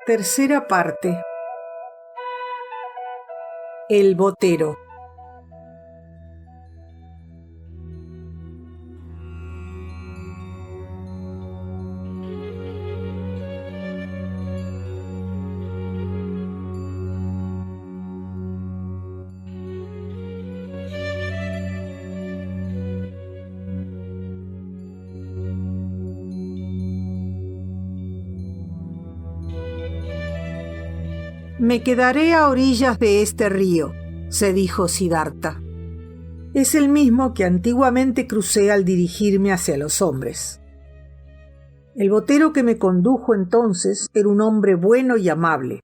Tercera parte. El botero. Me quedaré a orillas de este río, se dijo Siddhartha. Es el mismo que antiguamente crucé al dirigirme hacia los hombres. El botero que me condujo entonces era un hombre bueno y amable.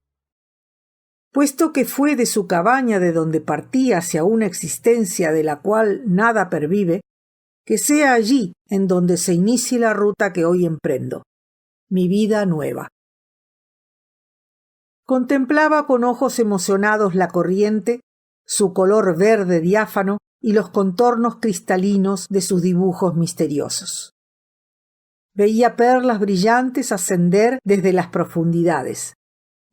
Puesto que fue de su cabaña de donde partí hacia una existencia de la cual nada pervive, que sea allí en donde se inicie la ruta que hoy emprendo, mi vida nueva. Contemplaba con ojos emocionados la corriente, su color verde diáfano y los contornos cristalinos de sus dibujos misteriosos. Veía perlas brillantes ascender desde las profundidades,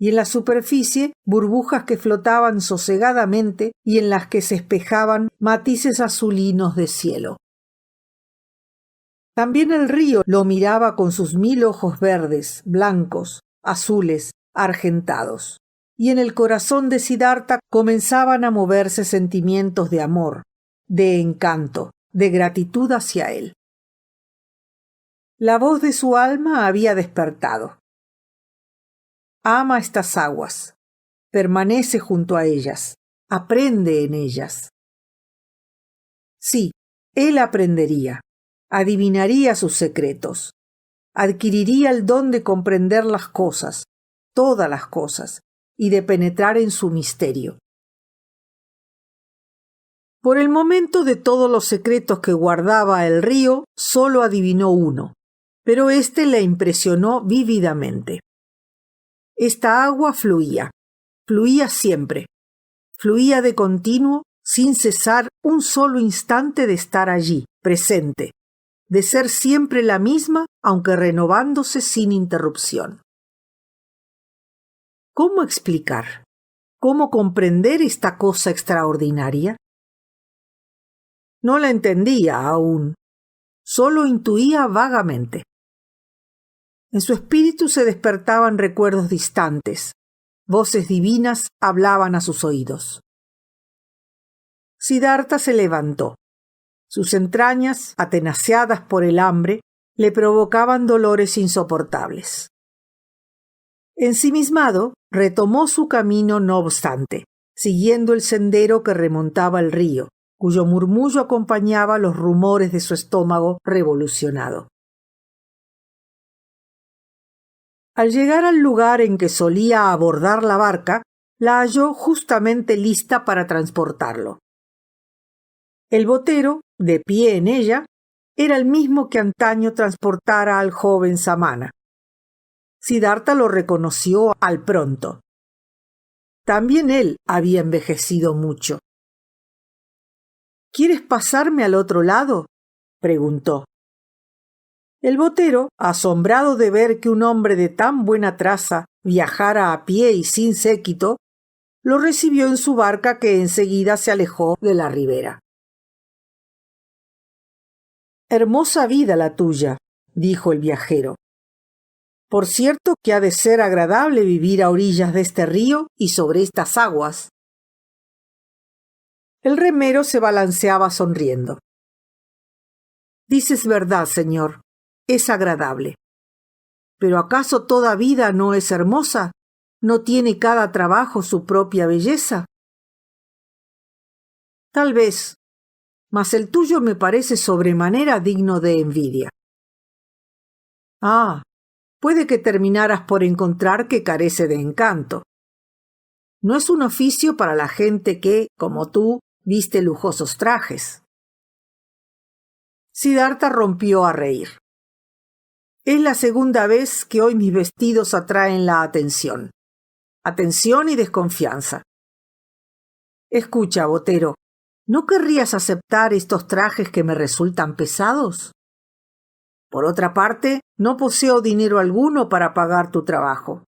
y en la superficie burbujas que flotaban sosegadamente y en las que se espejaban matices azulinos de cielo. También el río lo miraba con sus 1000 ojos verdes, blancos, azules, argentados, y en el corazón de Siddhartha comenzaban a moverse sentimientos de amor, de encanto, de gratitud hacia él. La voz de su alma había despertado. Ama estas aguas, permanece junto a ellas, aprende en ellas. Sí, él aprendería, adivinaría sus secretos, adquiriría el don de comprender las cosas, todas las cosas, y de penetrar en su misterio. Por el momento, de todos los secretos que guardaba el río, solo adivinó uno, pero éste le impresionó vívidamente. Esta agua fluía siempre, fluía de continuo, sin cesar un solo instante de estar allí, presente, de ser siempre la misma, aunque renovándose sin interrupción. ¿Cómo explicar? ¿Cómo comprender esta cosa extraordinaria? No la entendía aún, solo intuía vagamente. En su espíritu se despertaban recuerdos distantes, voces divinas hablaban a sus oídos. Siddhartha se levantó. Sus entrañas, atenaceadas por el hambre, le provocaban dolores insoportables. Ensimismado, retomó su camino no obstante, siguiendo el sendero que remontaba el río, cuyo murmullo acompañaba los rumores de su estómago revolucionado. Al llegar al lugar en que solía abordar la barca, la halló justamente lista para transportarlo. El botero, de pie en ella, era el mismo que antaño transportara al joven Samana. Siddhartha lo reconoció al pronto. También él había envejecido mucho. ¿Quieres pasarme al otro lado?, preguntó. El botero, asombrado de ver que un hombre de tan buena traza viajara a pie y sin séquito, lo recibió en su barca, que enseguida se alejó de la ribera. Hermosa vida la tuya, dijo el viajero. Por cierto que ha de ser agradable vivir a orillas de este río y sobre estas aguas. El remero se balanceaba sonriendo. Dices verdad, señor, es agradable. ¿Pero acaso toda vida no es hermosa? ¿No tiene cada trabajo su propia belleza? Tal vez, mas el tuyo me parece sobremanera digno de envidia. Ah, puede que terminaras por encontrar que carece de encanto. No es un oficio para la gente que, como tú, viste lujosos trajes. Siddhartha rompió a reír. Es la segunda vez que hoy mis vestidos atraen la atención. Atención y desconfianza. Escucha, botero, ¿no querrías aceptar estos trajes que me resultan pesados? Por otra parte, no poseo dinero alguno para pagar tu trabajo.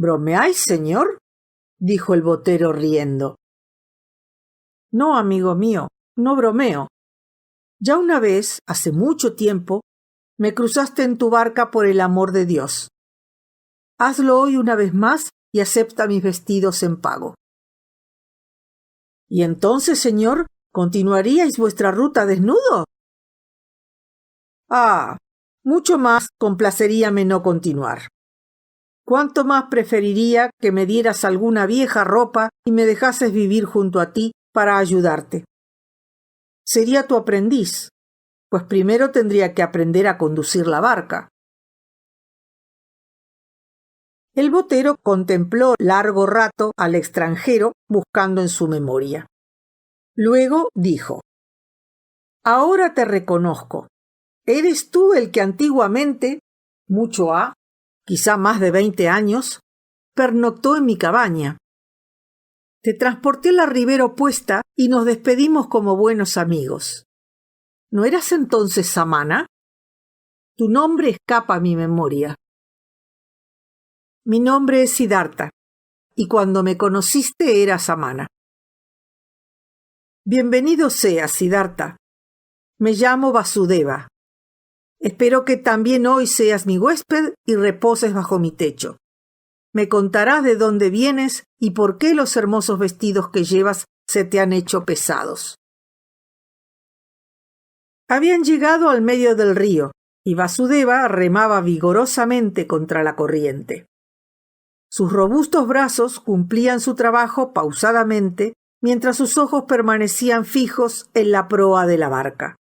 —¿Bromeáis, señor? —dijo el botero riendo. —No, amigo mío, no bromeo. Ya una vez, hace mucho tiempo, me cruzaste en tu barca por el amor de Dios. Hazlo hoy una vez más y acepta mis vestidos en pago. —¿Y entonces, señor, continuaríais vuestra ruta desnudo? —Ah, mucho más complaceríame no continuar. ¿Cuánto más preferiría que me dieras alguna vieja ropa y me dejases vivir junto a ti para ayudarte? Sería tu aprendiz, pues primero tendría que aprender a conducir la barca. El botero contempló largo rato al extranjero buscando en su memoria. Luego dijo: —Ahora te reconozco. ¿Eres tú el que antiguamente, mucho ha, quizá más de 20 años, pernoctó en mi cabaña? Te transporté la ribera opuesta y nos despedimos como buenos amigos. ¿No eras entonces Samana? Tu nombre escapa a mi memoria. Mi nombre es Siddhartha, y cuando me conociste era Samana. Bienvenido seas, Siddhartha. Me llamo Vasudeva. Espero que también hoy seas mi huésped y reposes bajo mi techo. Me contarás de dónde vienes y por qué los hermosos vestidos que llevas se te han hecho pesados. Habían llegado al medio del río y Vasudeva remaba vigorosamente contra la corriente. Sus robustos brazos cumplían su trabajo pausadamente mientras sus ojos permanecían fijos en la proa de la barca.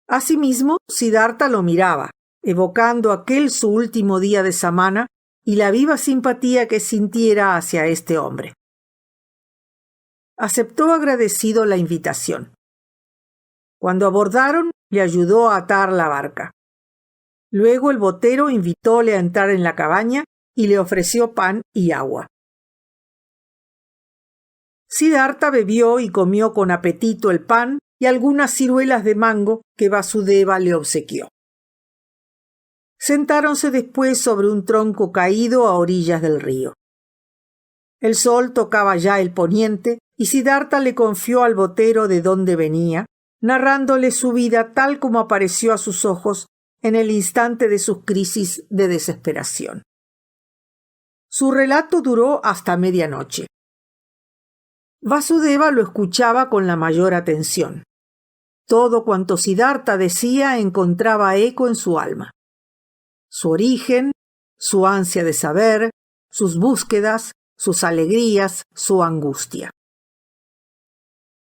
Asimismo, Siddhartha lo miraba, evocando aquel su último día de Samana y la viva simpatía que sintiera hacia este hombre. Aceptó agradecido la invitación. Cuando abordaron, le ayudó a atar la barca. Luego el botero invitóle a entrar en la cabaña y le ofreció pan y agua. Siddhartha bebió y comió con apetito el pan y algunas ciruelas de mango que Vasudeva le obsequió. Sentáronse después sobre un tronco caído a orillas del río. El sol tocaba ya el poniente y Siddhartha le confió al botero de dónde venía, narrándole su vida tal como apareció a sus ojos en el instante de sus crisis de desesperación. Su relato duró hasta medianoche. Vasudeva lo escuchaba con la mayor atención. Todo cuanto Siddhartha decía encontraba eco en su alma. Su origen, su ansia de saber, sus búsquedas, sus alegrías, su angustia.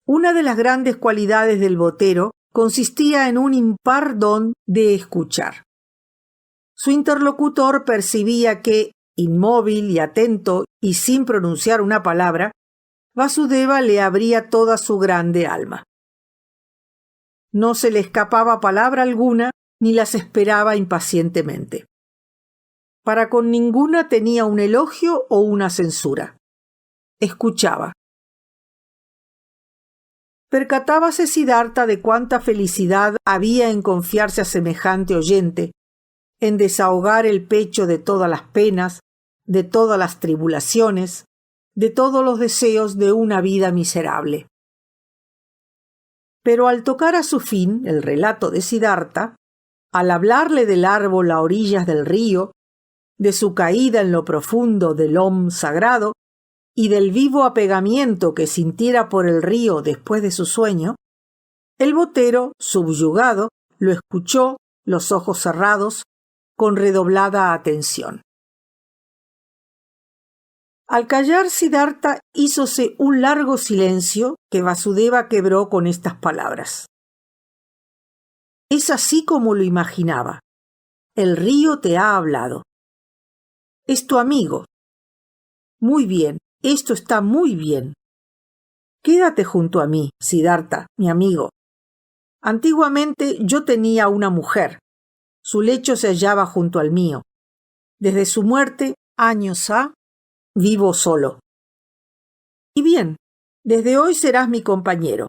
Una de las grandes cualidades del botero consistía en un impar don de escuchar. Su interlocutor percibía que, inmóvil y atento y sin pronunciar una palabra, Vasudeva le abría toda su grande alma. No se le escapaba palabra alguna ni las esperaba impacientemente. Para con ninguna tenía un elogio o una censura. Escuchaba. Percatábase Siddhartha de cuánta felicidad había en confiarse a semejante oyente, en desahogar el pecho de todas las penas, de todas las tribulaciones, de todos los deseos de una vida miserable. Pero al tocar a su fin el relato de Siddhartha, al hablarle del árbol a orillas del río, de su caída en lo profundo del Om sagrado y del vivo apegamiento que sintiera por el río después de su sueño, el botero, subyugado, lo escuchó, los ojos cerrados, con redoblada atención. Al callar, Siddhartha hízose un largo silencio que Vasudeva quebró con estas palabras. Es así como lo imaginaba. El río te ha hablado. Es tu amigo. Muy bien, esto está muy bien. Quédate junto a mí, Siddhartha, mi amigo. Antiguamente yo tenía una mujer. Su lecho se hallaba junto al mío. Desde su muerte, años ha, vivo solo. Y bien, desde hoy serás mi compañero.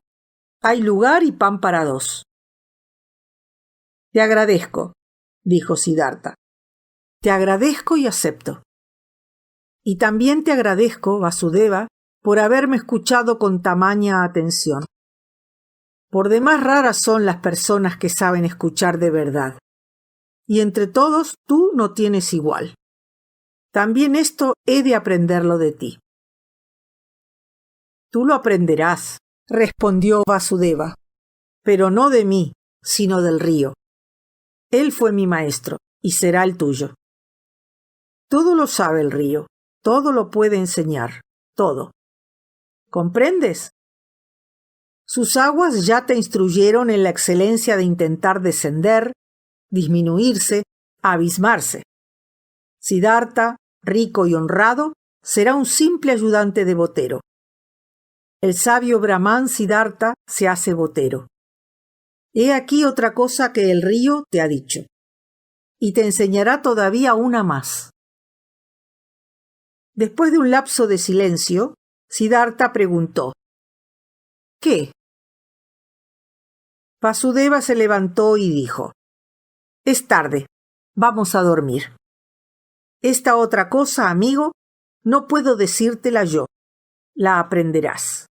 Hay lugar y pan para dos. Te agradezco, dijo Siddhartha. Te agradezco y acepto. Y también te agradezco, Vasudeva, por haberme escuchado con tamaña atención. Por demás raras son las personas que saben escuchar de verdad. Y entre todos tú no tienes igual. También esto he de aprenderlo de ti. Tú lo aprenderás, respondió Vasudeva, pero no de mí, sino del río. Él fue mi maestro y será el tuyo. Todo lo sabe el río, todo lo puede enseñar, todo. ¿Comprendes? Sus aguas ya te instruyeron en la excelencia de intentar descender, disminuirse, abismarse. Siddhartha, rico y honrado, será un simple ayudante de botero. El sabio Brahman Siddhartha se hace botero. He aquí otra cosa que el río te ha dicho, y te enseñará todavía una más. Después de un lapso de silencio, Siddhartha preguntó: ¿Qué? Vasudeva se levantó y dijo: Es tarde, vamos a dormir. Esta otra cosa, amigo, no puedo decírtela yo, la aprenderás.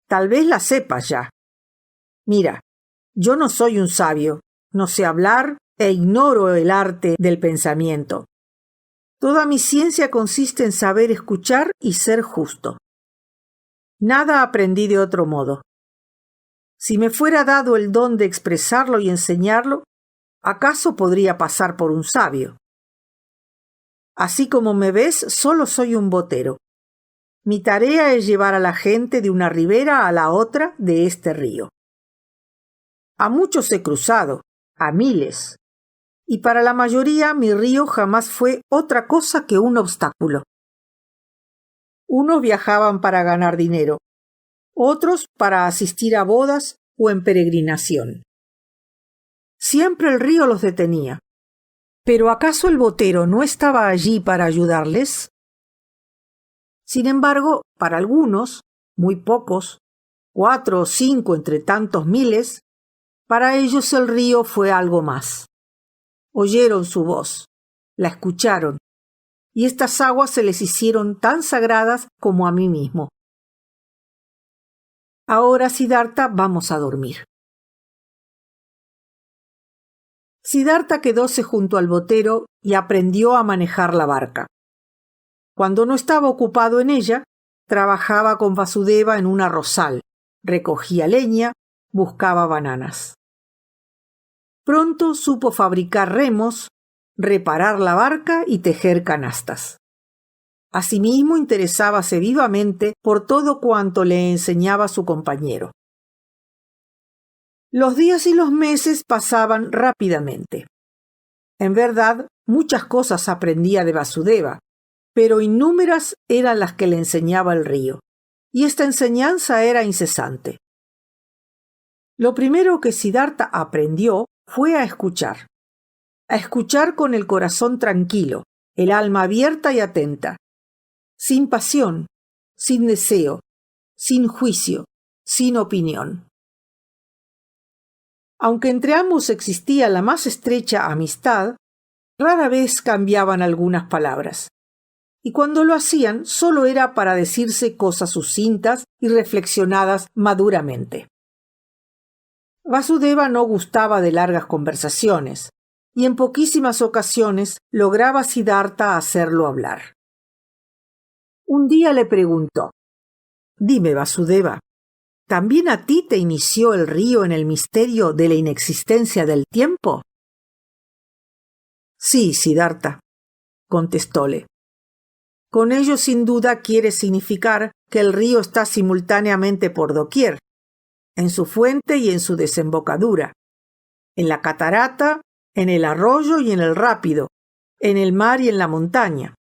Tal vez la sepas ya. Mira, yo no soy un sabio, no sé hablar e ignoro el arte del pensamiento. Toda mi ciencia consiste en saber escuchar y ser justo. Nada aprendí de otro modo. Si me fuera dado el don de expresarlo y enseñarlo, ¿acaso podría pasar por un sabio? Así como me ves, solo soy un botero. Mi tarea es llevar a la gente de una ribera a la otra de este río. A muchos he cruzado, a miles, y para la mayoría mi río jamás fue otra cosa que un obstáculo. Unos viajaban para ganar dinero, otros para asistir a bodas o en peregrinación. Siempre el río los detenía. ¿Pero acaso el botero no estaba allí para ayudarles? Sin embargo, para algunos, muy pocos, 4 o 5 entre tantos miles, para ellos el río fue algo más. Oyeron su voz, la escucharon, y estas aguas se les hicieron tan sagradas como a mí mismo. Ahora, Siddhartha, vamos a dormir. Siddhartha quedóse junto al botero y aprendió a manejar la barca. Cuando no estaba ocupado en ella, trabajaba con Vasudeva en un arrozal, recogía leña, buscaba bananas. Pronto supo fabricar remos, reparar la barca y tejer canastas. Asimismo, interesábase vivamente por todo cuanto le enseñaba su compañero. Los días y los meses pasaban rápidamente. En verdad, muchas cosas aprendía de Vasudeva, pero innúmeras eran las que le enseñaba el río, y esta enseñanza era incesante. Lo primero que Siddhartha aprendió fue a escuchar con el corazón tranquilo, el alma abierta y atenta, sin pasión, sin deseo, sin juicio, sin opinión. Aunque entre ambos existía la más estrecha amistad, rara vez cambiaban algunas palabras, y cuando lo hacían solo era para decirse cosas sucintas y reflexionadas maduramente. Vasudeva no gustaba de largas conversaciones, y en poquísimas ocasiones lograba Siddhartha hacerlo hablar. Un día le preguntó: Dime, Vasudeva, ¿también a ti te inició el río en el misterio de la inexistencia del tiempo? Sí, Siddhartha, contestóle. Con ello sin duda quiere significar que el río está simultáneamente por doquier, en su fuente y en su desembocadura, en la catarata, en el arroyo y en el rápido, en el mar y en la montaña,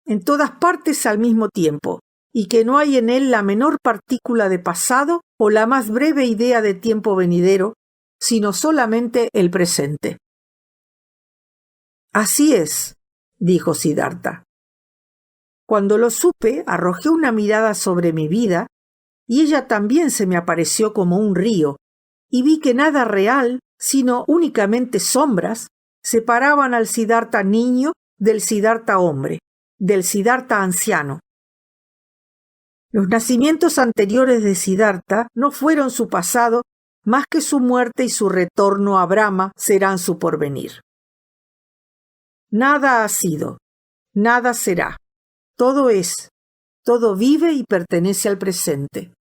en todas partes al mismo tiempo, y que no hay en él la menor partícula de pasado o la más breve idea de tiempo venidero, sino solamente el presente. Así es, dijo Siddhartha. Cuando lo supe, arrojé una mirada sobre mi vida, y ella también se me apareció como un río, y vi que nada real, sino únicamente sombras, separaban al Siddhartha niño del Siddhartha hombre, del Siddhartha anciano. Los nacimientos anteriores de Siddhartha no fueron su pasado, más que su muerte y su retorno a Brahma serán su porvenir. Nada ha sido, nada será, todo es, todo vive y pertenece al presente.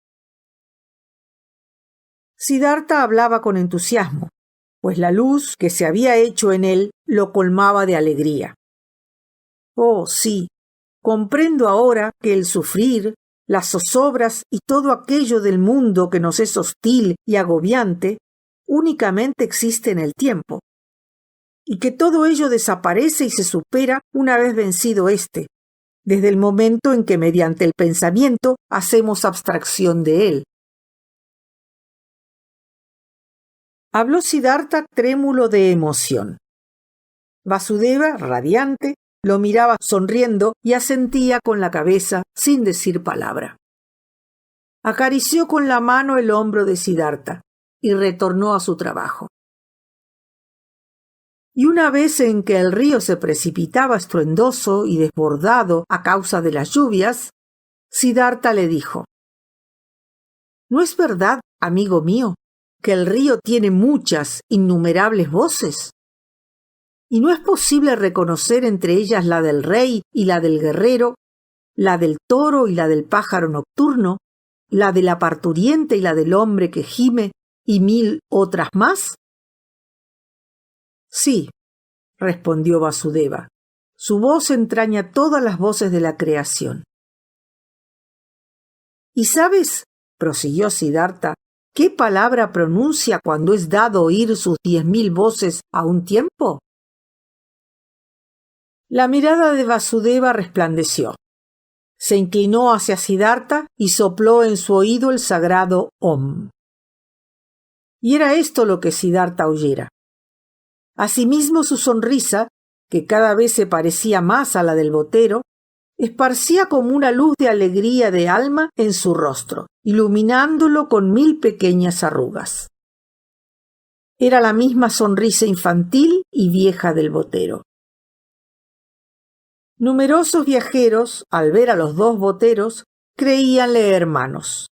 Siddhartha hablaba con entusiasmo, pues la luz que se había hecho en él lo colmaba de alegría. Oh, sí, comprendo ahora que el sufrir, las zozobras y todo aquello del mundo que nos es hostil y agobiante únicamente existe en el tiempo, y que todo ello desaparece y se supera una vez vencido éste, desde el momento en que mediante el pensamiento hacemos abstracción de él. Habló Siddhartha trémulo de emoción. Vasudeva, radiante, lo miraba sonriendo y asentía con la cabeza sin decir palabra. Acarició con la mano el hombro de Siddhartha y retornó a su trabajo. Y una vez en que el río se precipitaba estruendoso y desbordado a causa de las lluvias, Siddhartha le dijo: ¿No es verdad, amigo mío, que el río tiene muchas, innumerables voces? ¿Y no es posible reconocer entre ellas la del rey y la del guerrero, la del toro y la del pájaro nocturno, la de la parturiente y la del hombre que gime, y 1000 otras más? Sí, respondió Vasudeva, su voz entraña todas las voces de la creación. ¿Y sabes, prosiguió Siddhartha, qué palabra pronuncia cuando es dado oír sus 10.000 voces a un tiempo? La mirada de Vasudeva resplandeció. Se inclinó hacia Siddhartha y sopló en su oído el sagrado Om. Y era esto lo que Siddhartha oyera. Asimismo su sonrisa, que cada vez se parecía más a la del botero, esparcía como una luz de alegría de alma en su rostro, iluminándolo con 1000 pequeñas arrugas. Era la misma sonrisa infantil y vieja del botero. Numerosos viajeros, al ver a los dos boteros, creíanle hermanos.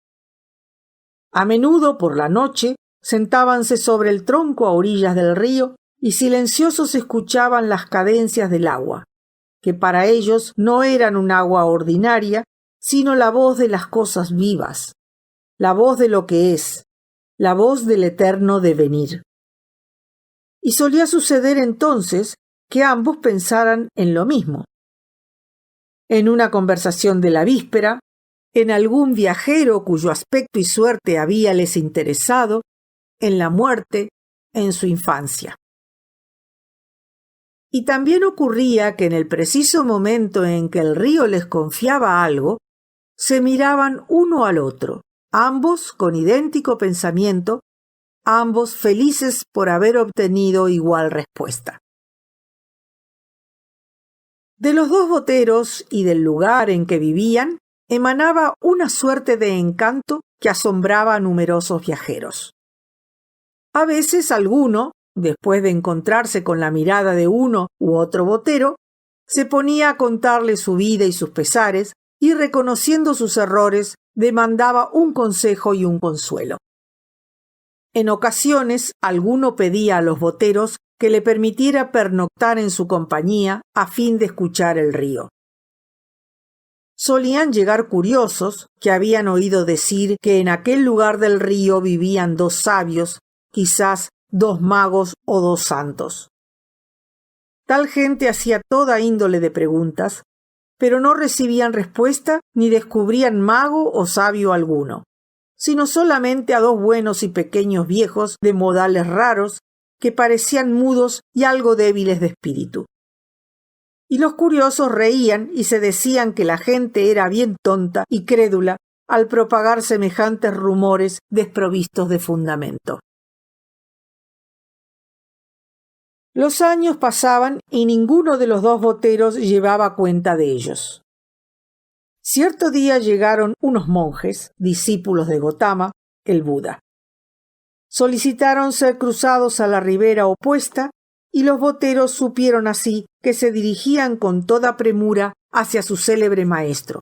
A menudo, por la noche, sentábanse sobre el tronco a orillas del río y silenciosos escuchaban las cadencias del agua, que para ellos no eran un agua ordinaria, sino la voz de las cosas vivas, la voz de lo que es, la voz del eterno devenir. Y solía suceder entonces que ambos pensaran en lo mismo. En una conversación de la víspera, en algún viajero cuyo aspecto y suerte habíales interesado, en la muerte, en su infancia. Y también ocurría que en el preciso momento en que el río les confiaba algo, se miraban uno al otro, ambos con idéntico pensamiento, ambos felices por haber obtenido igual respuesta. De los dos boteros y del lugar en que vivían, emanaba una suerte de encanto que asombraba a numerosos viajeros. A veces alguno, después de encontrarse con la mirada de uno u otro botero, se ponía a contarle su vida y sus pesares, y reconociendo sus errores, demandaba un consejo y un consuelo. En ocasiones, alguno pedía a los boteros que le permitiera pernoctar en su compañía a fin de escuchar el río. Solían llegar curiosos que habían oído decir que en aquel lugar del río vivían 2 sabios, quizás 2 magos o 2 santos. Tal gente hacía toda índole de preguntas, pero no recibían respuesta ni descubrían mago o sabio alguno, sino solamente a 2 buenos y pequeños viejos de modales raros que parecían mudos y algo débiles de espíritu. Y los curiosos reían y se decían que la gente era bien tonta y crédula al propagar semejantes rumores desprovistos de fundamento. Los años pasaban y ninguno de los 2 boteros llevaba cuenta de ellos. Cierto día llegaron unos monjes, discípulos de Gotama, el Buda. Solicitaron ser cruzados a la ribera opuesta y los boteros supieron así que se dirigían con toda premura hacia su célebre maestro,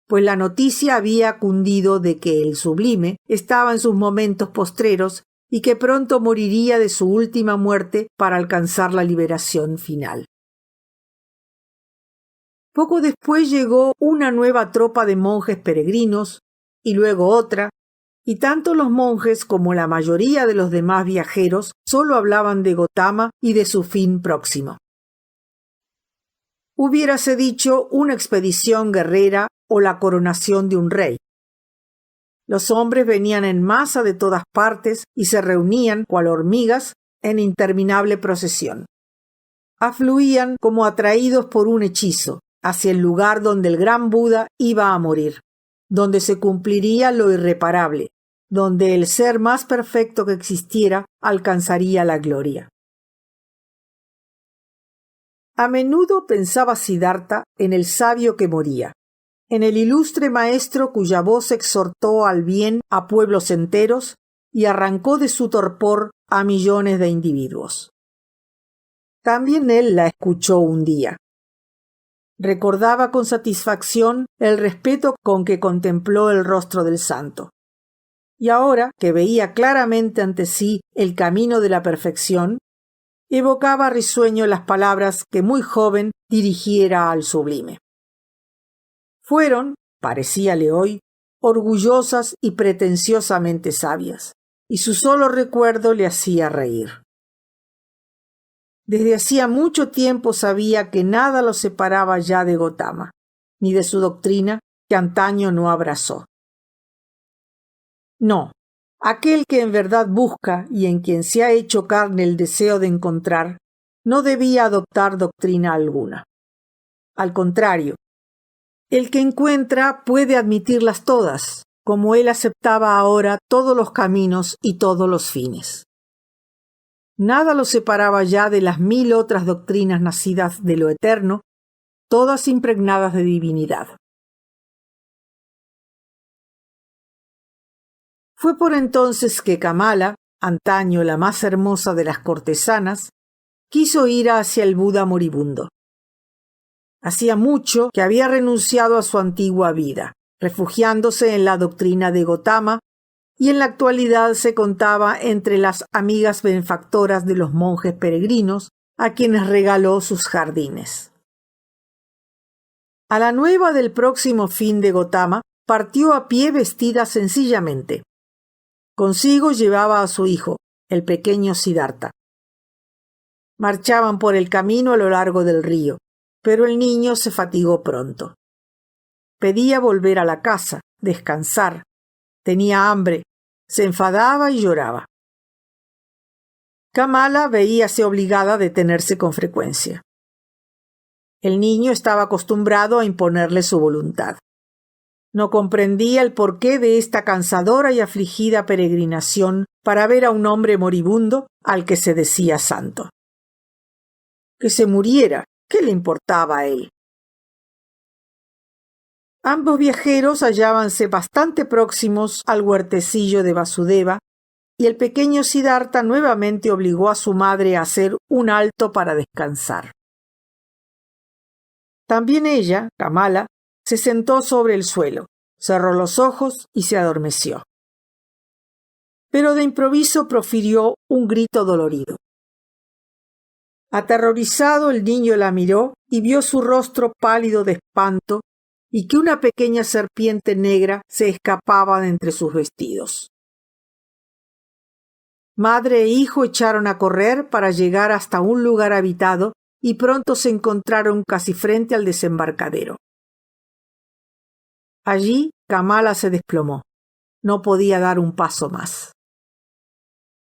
pues la noticia había cundido de que el sublime estaba en sus momentos postreros y que pronto moriría de su última muerte para alcanzar la liberación final. Poco después llegó una nueva tropa de monjes peregrinos, y luego otra, y tanto los monjes como la mayoría de los demás viajeros solo hablaban de Gotama y de su fin próximo. Hubiérase dicho una expedición guerrera o la coronación de un rey. Los hombres venían en masa de todas partes y se reunían, cual hormigas, en interminable procesión. Afluían como atraídos por un hechizo hacia el lugar donde el gran Buda iba a morir, donde se cumpliría lo irreparable, donde el ser más perfecto que existiera alcanzaría la gloria. A menudo pensaba Siddhartha en el sabio que moría, en el ilustre maestro cuya voz exhortó al bien a pueblos enteros y arrancó de su torpor a millones de individuos. También él la escuchó un día. Recordaba con satisfacción el respeto con que contempló el rostro del santo. Y ahora que veía claramente ante sí el camino de la perfección, evocaba risueño las palabras que muy joven dirigiera al sublime. Fueron, parecíale hoy, orgullosas y pretenciosamente sabias, y su solo recuerdo le hacía reír. Desde hacía mucho tiempo sabía que nada lo separaba ya de Gotama, ni de su doctrina que antaño no abrazó. No, aquel que en verdad busca y en quien se ha hecho carne el deseo de encontrar, no debía adoptar doctrina alguna. Al contrario, el que encuentra puede admitirlas todas, como él aceptaba ahora todos los caminos y todos los fines. Nada lo separaba ya de las 1000 otras doctrinas nacidas de lo eterno, todas impregnadas de divinidad. Fue por entonces que Kamala, antaño la más hermosa de las cortesanas, quiso ir hacia el Buda moribundo. Hacía mucho que había renunciado a su antigua vida, refugiándose en la doctrina de Gotama, y en la actualidad se contaba entre las amigas benefactoras de los monjes peregrinos a quienes regaló sus jardines. A la nueva del próximo fin de Gotama partió a pie vestida sencillamente. Consigo llevaba a su hijo, el pequeño Siddhartha. Marchaban por el camino a lo largo del río, pero el niño se fatigó pronto. Pedía volver a la casa, descansar. Tenía hambre, se enfadaba y lloraba. Kamala veíase obligada a detenerse con frecuencia. El niño estaba acostumbrado a imponerle su voluntad. No comprendía el porqué de esta cansadora y afligida peregrinación para ver a un hombre moribundo al que se decía santo. Que se muriera, ¿qué le importaba a él? Ambos viajeros hallábanse bastante próximos al huertecillo de Vasudeva, y el pequeño Siddhartha nuevamente obligó a su madre a hacer un alto para descansar. También ella, Kamala, se sentó sobre el suelo, cerró los ojos y se adormeció. Pero de improviso profirió un grito dolorido. Aterrorizado, el niño la miró y vio su rostro pálido de espanto y que una pequeña serpiente negra se escapaba de entre sus vestidos. Madre e hijo echaron a correr para llegar hasta un lugar habitado y pronto se encontraron casi frente al desembarcadero. Allí Kamala se desplomó. No podía dar un paso más.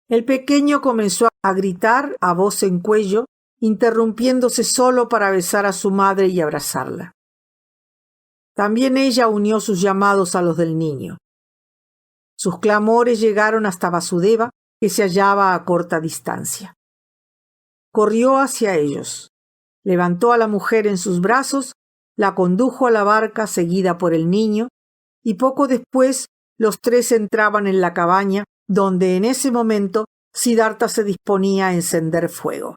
El pequeño comenzó a gritar a voz en cuello, interrumpiéndose solo para besar a su madre y abrazarla. También ella unió sus llamados a los del niño. Sus clamores llegaron hasta Vasudeva, que se hallaba a corta distancia. Corrió hacia ellos, levantó a la mujer en sus brazos, la condujo a la barca seguida por el niño, y poco después los tres entraban en la cabaña, donde en ese momento Siddhartha se disponía a encender fuego.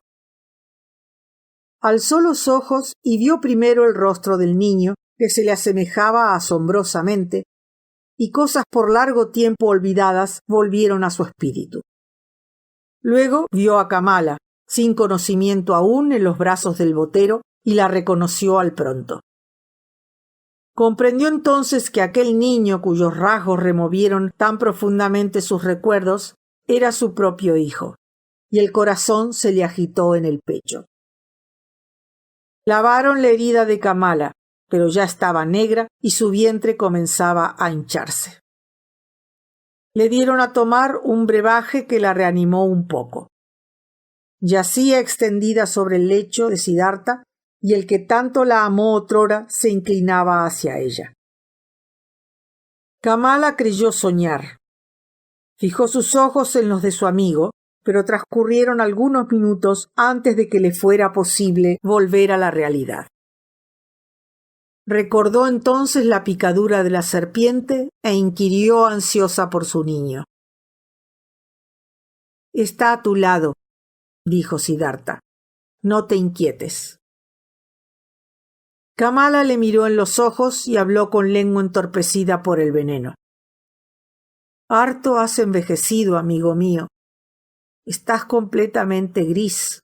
Alzó los ojos y vio primero el rostro del niño, que se le asemejaba asombrosamente, y cosas por largo tiempo olvidadas volvieron a su espíritu. Luego vio a Kamala, sin conocimiento aún, en los brazos del botero, y la reconoció al pronto. Comprendió entonces que aquel niño cuyos rasgos removieron tan profundamente sus recuerdos era su propio hijo, y el corazón se le agitó en el pecho. Lavaron la herida de Kamala, pero ya estaba negra y su vientre comenzaba a hincharse. Le dieron a tomar un brebaje que la reanimó un poco. Yacía extendida sobre el lecho de Siddhartha y el que tanto la amó otrora se inclinaba hacia ella. Kamala creyó soñar. Fijó sus ojos en los de su amigo, pero transcurrieron algunos minutos antes de que le fuera posible volver a la realidad. Recordó entonces la picadura de la serpiente e inquirió ansiosa por su niño. «Está a tu lado», dijo Siddhartha. «No te inquietes». Kamala le miró en los ojos y habló con lengua entorpecida por el veneno. «Harto has envejecido, amigo mío. Estás completamente gris.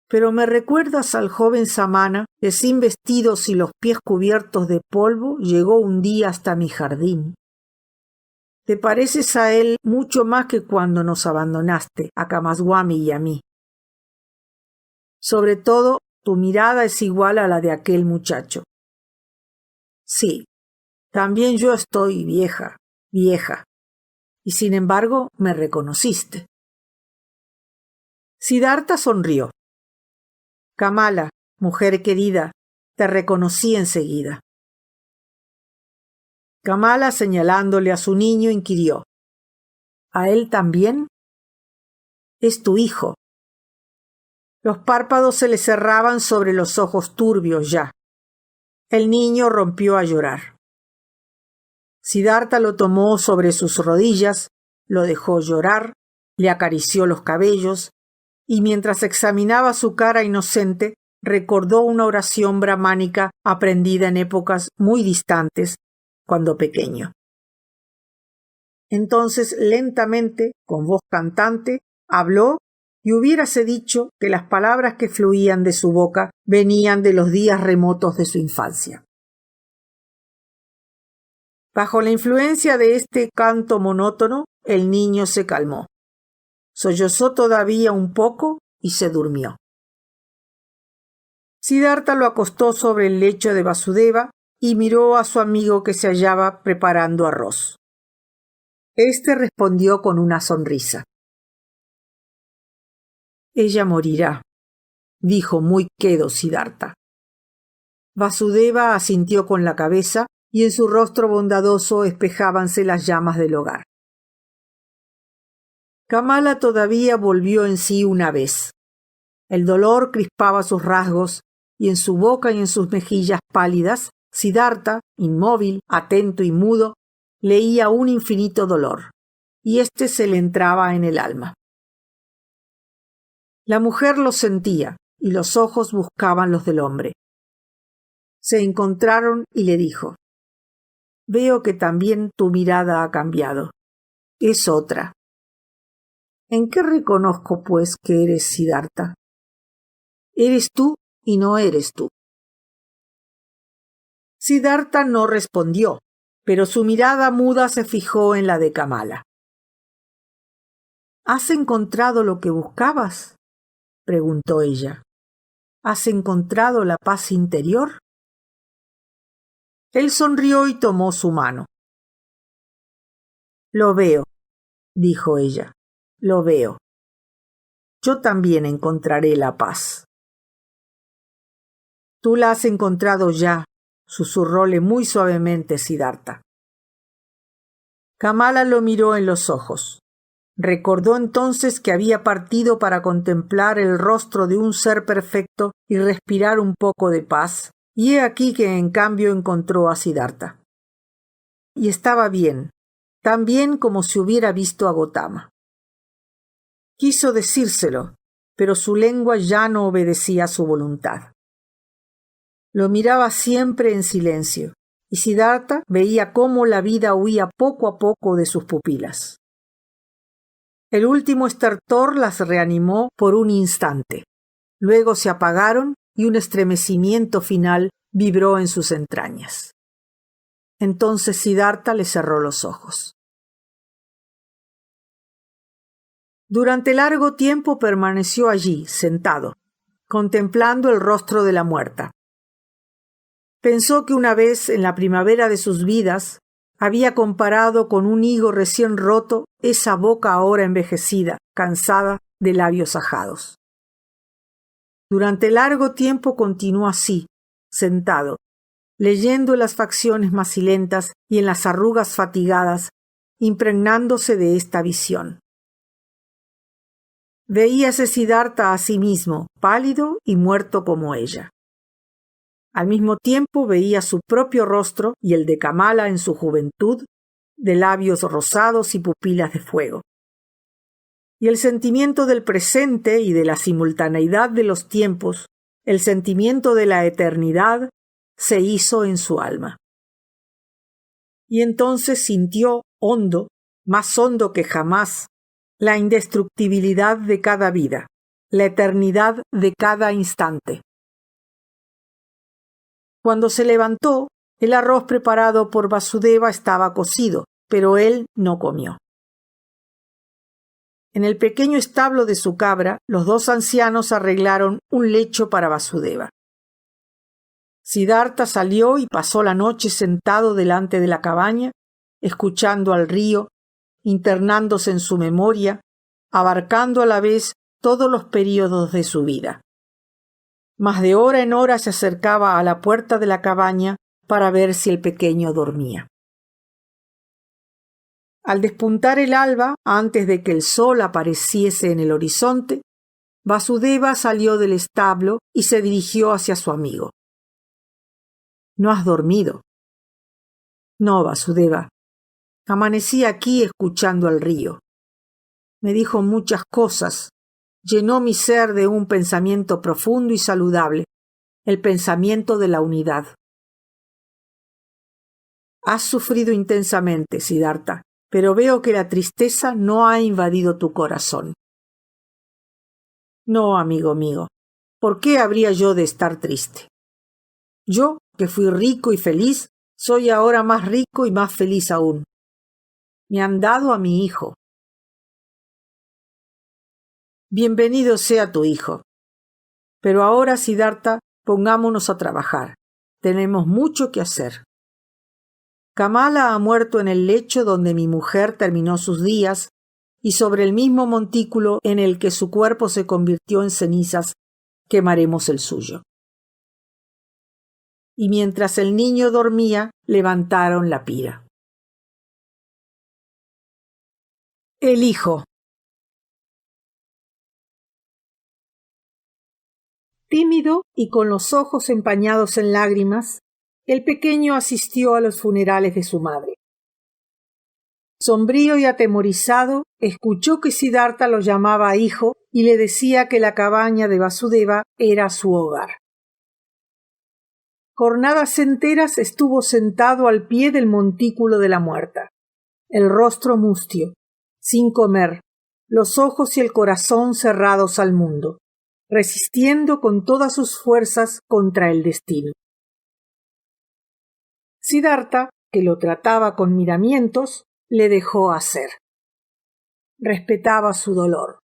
Pero me recuerdas al joven Samana que sin vestidos y los pies cubiertos de polvo llegó un día hasta mi jardín. Te pareces a él mucho más que cuando nos abandonaste a Kamaswami y a mí. Sobre todo, tu mirada es igual a la de aquel muchacho. Sí, también yo estoy vieja, y sin embargo me reconociste». Siddhartha sonrió. «Kamala, mujer querida, te reconocí enseguida». Kamala, señalándole a su niño, inquirió. «¿A él también?» «Es tu hijo». Los párpados se le cerraban sobre los ojos turbios ya. El niño rompió a llorar. Siddhartha lo tomó sobre sus rodillas, lo dejó llorar, le acarició los cabellos, y mientras examinaba su cara inocente, recordó una oración brahmánica aprendida en épocas muy distantes, cuando pequeño. Entonces, lentamente, con voz cantante, habló y hubiérase dicho que las palabras que fluían de su boca venían de los días remotos de su infancia. Bajo la influencia de este canto monótono, el niño se calmó. Sollozó todavía un poco y se durmió. Siddhartha lo acostó sobre el lecho de Vasudeva y miró a su amigo que se hallaba preparando arroz. Este respondió con una sonrisa. «Ella morirá», dijo muy quedo Siddhartha. Vasudeva asintió con la cabeza y en su rostro bondadoso espejábanse las llamas del hogar. Kamala todavía volvió en sí una vez. El dolor crispaba sus rasgos y en su boca y en sus mejillas pálidas, Siddhartha, inmóvil, atento y mudo, leía un infinito dolor, y éste se le entraba en el alma. La mujer lo sentía y los ojos buscaban los del hombre. Se encontraron y le dijo: «Veo que también tu mirada ha cambiado. Es otra. ¿En qué reconozco, pues, que eres Siddhartha? Eres tú y no eres tú». Siddhartha no respondió, pero su mirada muda se fijó en la de Kamala. «¿Has encontrado lo que buscabas?», preguntó ella. «¿Has encontrado la paz interior?». Él sonrió y tomó su mano. «Lo veo», dijo ella, «lo veo. Yo también encontraré la paz». «Tú la has encontrado ya», susurróle muy suavemente Siddhartha. Kamala lo miró en los ojos. Recordó entonces que había partido para contemplar el rostro de un ser perfecto y respirar un poco de paz, y he aquí que en cambio encontró a Siddhartha. Y estaba bien, tan bien como si hubiera visto a Gotama. Quiso decírselo, pero su lengua ya no obedecía a su voluntad. Lo miraba siempre en silencio, y Siddhartha veía cómo la vida huía poco a poco de sus pupilas. El último estertor las reanimó por un instante. Luego se apagaron y un estremecimiento final vibró en sus entrañas. Entonces Siddhartha le cerró los ojos. Durante largo tiempo permaneció allí, sentado, contemplando el rostro de la muerta. Pensó que una vez, en la primavera de sus vidas, había comparado con un higo recién roto esa boca ahora envejecida, cansada de labios ajados. Durante largo tiempo continuó así, sentado, leyendo en las facciones macilentas y en las arrugas fatigadas, impregnándose de esta visión. Veíase Siddhartha a sí mismo, pálido y muerto como ella. Al mismo tiempo veía su propio rostro y el de Kamala en su juventud, de labios rosados y pupilas de fuego. Y el sentimiento del presente y de la simultaneidad de los tiempos, el sentimiento de la eternidad, se hizo en su alma. Y entonces sintió hondo, más hondo que jamás, la indestructibilidad de cada vida, la eternidad de cada instante. Cuando se levantó, el arroz preparado por Vasudeva estaba cocido, pero él no comió. En el pequeño establo de su cabra, los dos ancianos arreglaron un lecho para Vasudeva. Siddhartha salió y pasó la noche sentado delante de la cabaña, escuchando al río, internándose en su memoria, abarcando a la vez todos los períodos de su vida. Mas de hora en hora se acercaba a la puerta de la cabaña para ver si el pequeño dormía. Al despuntar el alba, antes de que el sol apareciese en el horizonte, Vasudeva salió del establo y se dirigió hacia su amigo. ¿No has dormido? No, Vasudeva. Amanecí aquí escuchando al río. Me dijo muchas cosas. Llenó mi ser de un pensamiento profundo y saludable, el pensamiento de la unidad. Has sufrido intensamente, Siddhartha, pero veo que la tristeza no ha invadido tu corazón. No, amigo mío, ¿por qué habría yo de estar triste? Yo, que fui rico y feliz, soy ahora más rico y más feliz aún. Me han dado a mi hijo. Bienvenido sea tu hijo. Pero ahora, Siddhartha, pongámonos a trabajar. Tenemos mucho que hacer. Kamala ha muerto en el lecho donde mi mujer terminó sus días y sobre el mismo montículo en el que su cuerpo se convirtió en cenizas, quemaremos el suyo. Y mientras el niño dormía, levantaron la pira. El hijo. Tímido y con los ojos empañados en lágrimas, el pequeño asistió a los funerales de su madre. Sombrío y atemorizado, escuchó que Siddhartha lo llamaba hijo y le decía que la cabaña de Vasudeva era su hogar. Jornadas enteras estuvo sentado al pie del montículo de la muerta, el rostro mustio, sin comer, los ojos y el corazón cerrados al mundo, resistiendo con todas sus fuerzas contra el destino. Siddhartha, que lo trataba con miramientos, le dejó hacer. Respetaba su dolor.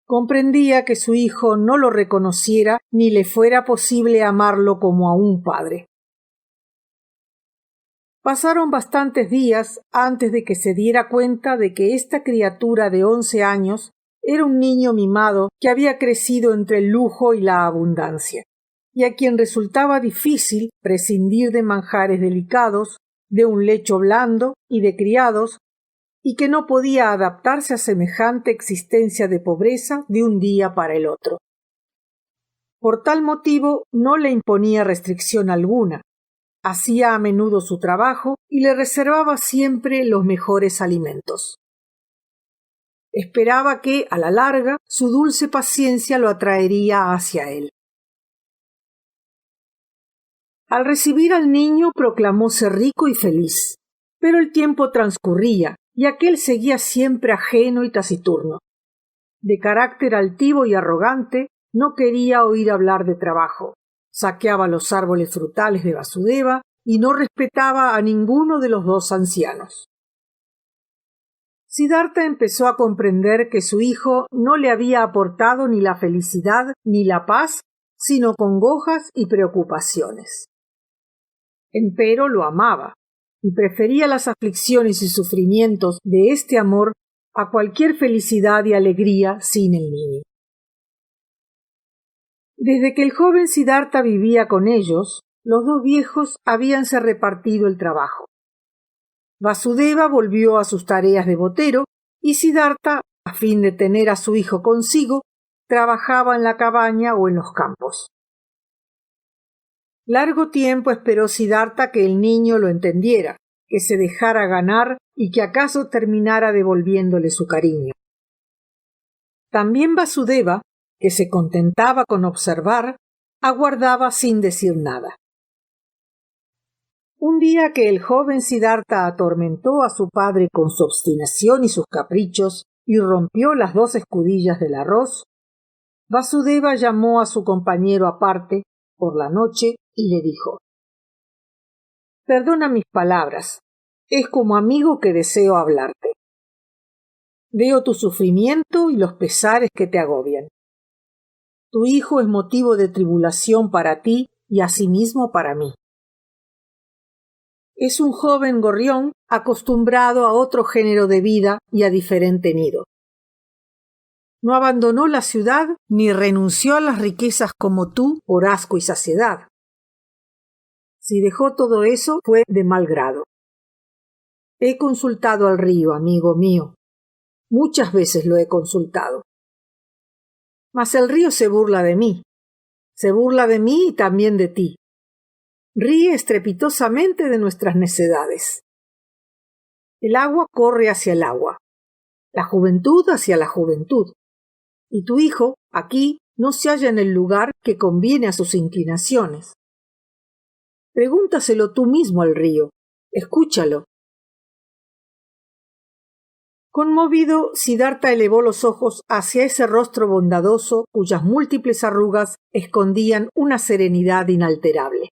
Comprendía que su hijo no lo reconociera ni le fuera posible amarlo como a un padre. Pasaron bastantes días antes de que se diera cuenta de que esta criatura de 11 años era un niño mimado que había crecido entre el lujo y la abundancia, y a quien resultaba difícil prescindir de manjares delicados, de un lecho blando y de criados, y que no podía adaptarse a semejante existencia de pobreza de un día para el otro. Por tal motivo no le imponía restricción alguna, hacía a menudo su trabajo y le reservaba siempre los mejores alimentos. Esperaba que, a la larga, su dulce paciencia lo atraería hacia él. Al recibir al niño proclamóse rico y feliz, pero el tiempo transcurría y aquél seguía siempre ajeno y taciturno. De carácter altivo y arrogante, no quería oír hablar de trabajo, saqueaba los árboles frutales de Vasudeva y no respetaba a ninguno de los dos ancianos. Siddhartha empezó a comprender que su hijo no le había aportado ni la felicidad ni la paz, sino congojas y preocupaciones. Empero lo amaba y prefería las aflicciones y sufrimientos de este amor a cualquier felicidad y alegría sin el niño. Desde que el joven Siddhartha vivía con ellos, los dos viejos habíanse repartido el trabajo. Vasudeva volvió a sus tareas de botero y Siddhartha, a fin de tener a su hijo consigo, trabajaba en la cabaña o en los campos. Largo tiempo esperó Siddhartha que el niño lo entendiera, que se dejara ganar y que acaso terminara devolviéndole su cariño. También Vasudeva, que se contentaba con observar, aguardaba sin decir nada. Un día que el joven Siddhartha atormentó a su padre con su obstinación y sus caprichos y rompió las 2 escudillas del arroz, Vasudeva llamó a su compañero aparte por la noche y le dijo: «Perdona mis palabras, es como amigo que deseo hablarte. Veo tu sufrimiento y los pesares que te agobian. Tu hijo es motivo de tribulación para ti y asimismo para mí. Es un joven gorrión acostumbrado a otro género de vida y a diferente nido. No abandonó la ciudad ni renunció a las riquezas como tú por asco y saciedad. Si dejó todo eso fue de mal grado. He consultado al río, amigo mío. Muchas veces lo he consultado. Mas el río se burla de mí. Se burla de mí y también de ti. Ríe estrepitosamente de nuestras necedades. El agua corre hacia el agua, la juventud hacia la juventud, y tu hijo, aquí, no se halla en el lugar que conviene a sus inclinaciones. Pregúntaselo tú mismo al río, escúchalo». Conmovido, Siddhartha elevó los ojos hacia ese rostro bondadoso cuyas múltiples arrugas escondían una serenidad inalterable.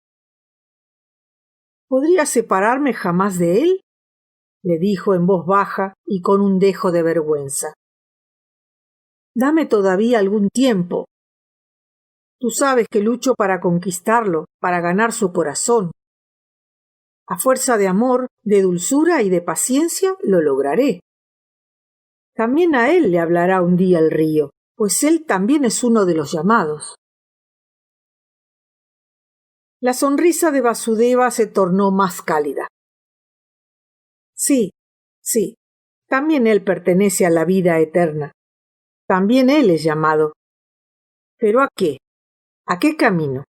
¿Podría separarme jamás de él?, le dijo en voz baja y con un dejo de vergüenza. Dame todavía algún tiempo. Tú sabes que lucho para conquistarlo, para ganar su corazón. A fuerza de amor, de dulzura y de paciencia lo lograré. También a él le hablará un día el río, pues él también es uno de los llamados. La sonrisa de Vasudeva se tornó más cálida. Sí, también él pertenece a la vida eterna. También él es llamado. ¿Pero a qué? ¿A qué camino?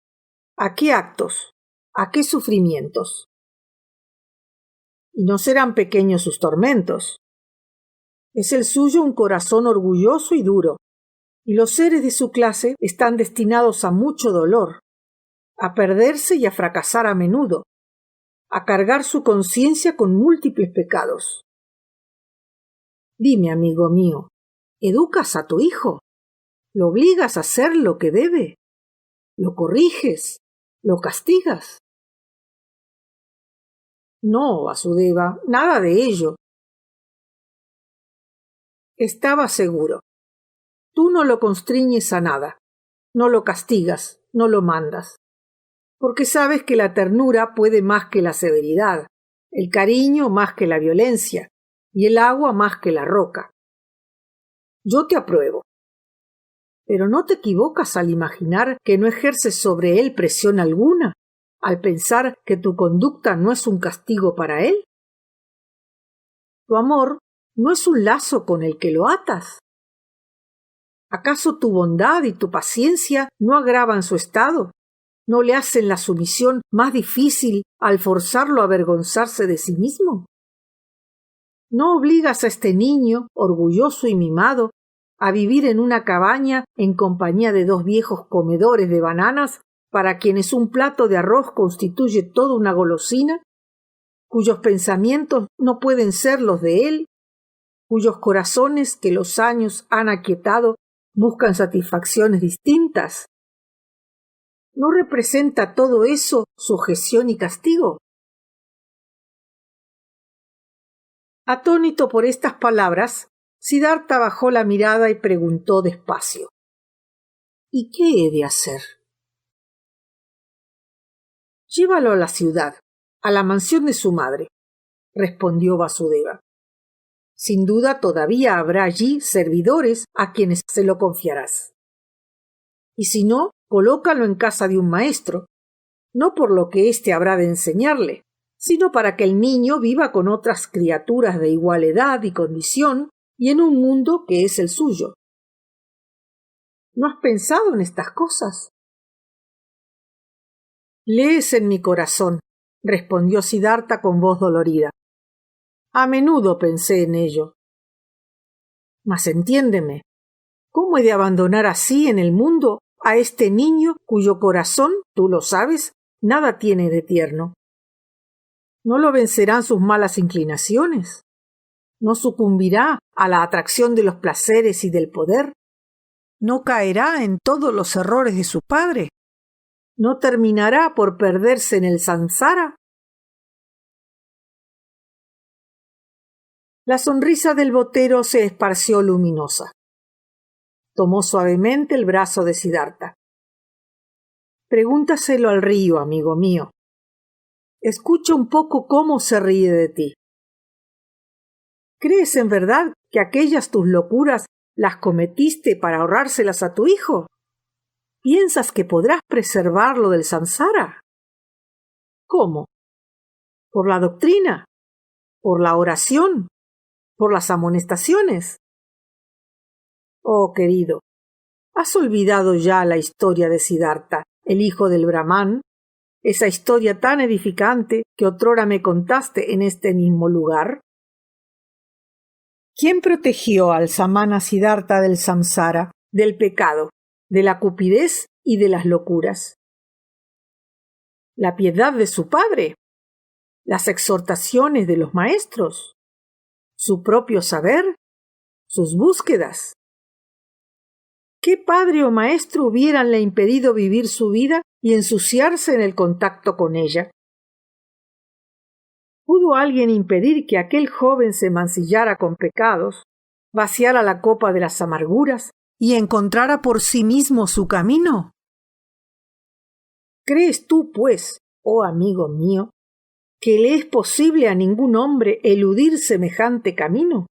¿A qué actos? ¿A qué sufrimientos? Y no serán pequeños sus tormentos. Es el suyo un corazón orgulloso y duro, y los seres de su clase están destinados a mucho dolor, a perderse y a fracasar a menudo, a cargar su conciencia con múltiples pecados. Dime, amigo mío, ¿educas a tu hijo? ¿Lo obligas a hacer lo que debe? ¿Lo corriges? ¿Lo castigas? No, Vasudeva, nada de ello. Estaba seguro. Tú no lo constriñes a nada, no lo castigas, no lo mandas, porque sabes que la ternura puede más que la severidad, el cariño más que la violencia, y el agua más que la roca. Yo te apruebo. Pero ¿no te equivocas al imaginar que no ejerces sobre él presión alguna, al pensar que tu conducta no es un castigo para él? Tu amor no es un lazo con el que lo atas. ¿Acaso tu bondad y tu paciencia no agravan su estado? ¿No le hacen la sumisión más difícil al forzarlo a avergonzarse de sí mismo? ¿No obligas a este niño, orgulloso y mimado, a vivir en una cabaña en compañía de dos viejos comedores de bananas para quienes un plato de arroz constituye toda una golosina, cuyos pensamientos no pueden ser los de él, cuyos corazones que los años han aquietado buscan satisfacciones distintas? ¿No representa todo eso sujeción y castigo? Atónito por estas palabras, Siddhartha bajó la mirada y preguntó despacio: ¿Y qué he de hacer? Llévalo a la ciudad, a la mansión de su madre, respondió Vasudeva. Sin duda todavía habrá allí servidores a quienes se lo confiarás. Y si no, colócalo en casa de un maestro, no por lo que éste habrá de enseñarle, sino para que el niño viva con otras criaturas de igual edad y condición y en un mundo que es el suyo. ¿No has pensado en estas cosas? Lees en mi corazón, respondió Siddhartha con voz dolorida. A menudo pensé en ello. Mas entiéndeme, ¿cómo he de abandonar así en el mundo a este niño cuyo corazón, tú lo sabes, nada tiene de tierno? ¿No lo vencerán sus malas inclinaciones? ¿No sucumbirá a la atracción de los placeres y del poder? ¿No caerá en todos los errores de su padre? ¿No terminará por perderse en el samsara? La sonrisa del botero se esparció luminosa. Tomó suavemente el brazo de Siddhartha. Pregúntaselo al río, amigo mío. Escucha un poco cómo se ríe de ti. ¿Crees en verdad que aquellas tus locuras las cometiste para ahorrárselas a tu hijo? ¿Piensas que podrás preservarlo del samsara? ¿Cómo? ¿Por la doctrina? ¿Por la oración? ¿Por las amonestaciones? Oh, querido, ¿has olvidado ya la historia de Siddhartha, el hijo del Brahmán? Esa historia tan edificante que otrora me contaste en este mismo lugar. ¿Quién protegió al samana Siddhartha del samsara, del pecado, de la cupidez y de las locuras? ¿La piedad de su padre? ¿Las exhortaciones de los maestros? ¿Su propio saber? ¿Sus búsquedas? ¿Qué padre o maestro hubieranle impedido vivir su vida y ensuciarse en el contacto con ella? ¿Pudo alguien impedir que aquel joven se mancillara con pecados, vaciara la copa de las amarguras y encontrara por sí mismo su camino? ¿Crees tú, pues, oh amigo mío, que le es posible a ningún hombre eludir semejante camino?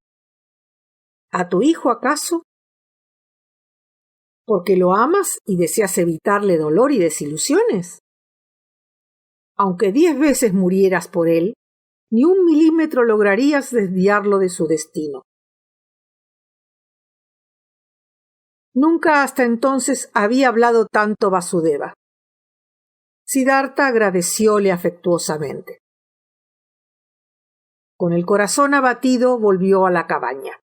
¿A tu hijo acaso? ¿Porque lo amas y deseas evitarle dolor y desilusiones? Aunque 10 veces murieras por él, ni 1 milímetro lograrías desviarlo de su destino. Nunca hasta entonces había hablado tanto Vasudeva. Siddhartha agradecióle afectuosamente. Con el corazón abatido volvió a la cabaña.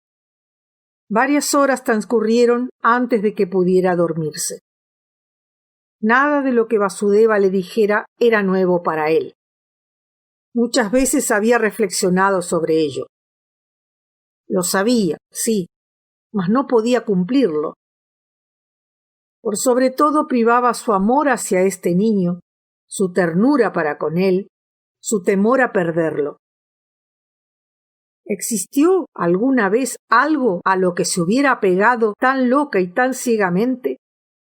Varias horas transcurrieron antes de que pudiera dormirse. Nada de lo que Vasudeva le dijera era nuevo para él. Muchas veces había reflexionado sobre ello. Lo sabía, sí, mas no podía cumplirlo. Por sobre todo privaba su amor hacia este niño, su ternura para con él, su temor a perderlo. ¿Existió alguna vez algo a lo que se hubiera apegado tan loca y tan ciegamente,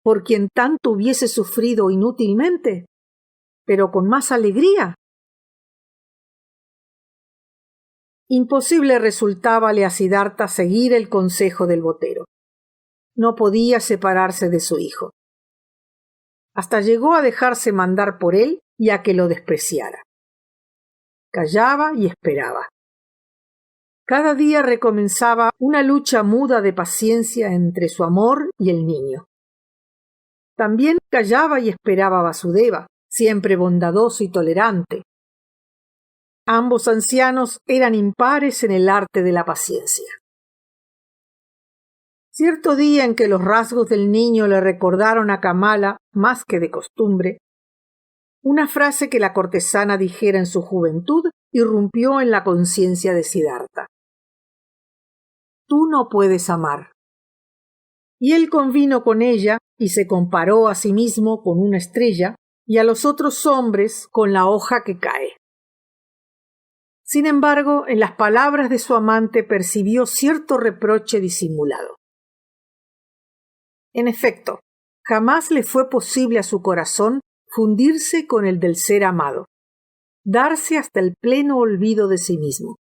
por quien tanto hubiese sufrido inútilmente, pero con más alegría? Imposible resultábale a Siddhartha seguir el consejo del botero. No podía separarse de su hijo. Hasta llegó a dejarse mandar por él y a que lo despreciara. Callaba y esperaba. Cada día recomenzaba una lucha muda de paciencia entre su amor y el niño. También callaba y esperaba a Vasudeva, siempre bondadoso y tolerante. Ambos ancianos eran impares en el arte de la paciencia. Cierto día en que los rasgos del niño le recordaron a Kamala más que de costumbre, una frase que la cortesana dijera en su juventud irrumpió en la conciencia de Siddhartha. Tú no puedes amar. Y él convino con ella y se comparó a sí mismo con una estrella y a los otros hombres con la hoja que cae. Sin embargo, en las palabras de su amante percibió cierto reproche disimulado. En efecto, jamás le fue posible a su corazón fundirse con el del ser amado, darse hasta el pleno olvido de sí mismo,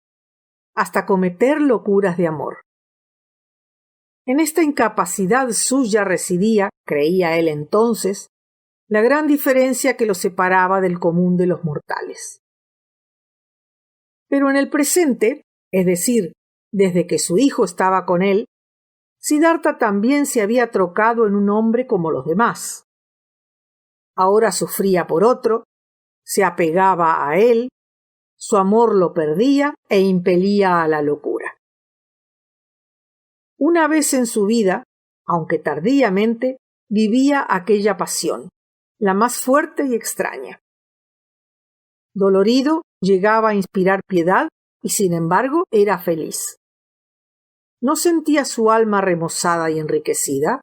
hasta cometer locuras de amor. En esta incapacidad suya residía, creía él entonces, la gran diferencia que lo separaba del común de los mortales. Pero en el presente, es decir, desde que su hijo estaba con él, Siddhartha también se había trocado en un hombre como los demás. Ahora sufría por otro, se apegaba a él, su amor lo perdía e impelía a la locura. Una vez en su vida, aunque tardíamente, vivía aquella pasión, la más fuerte y extraña. Dolorido, llegaba a inspirar piedad y sin embargo era feliz. ¿No sentía su alma remozada y enriquecida?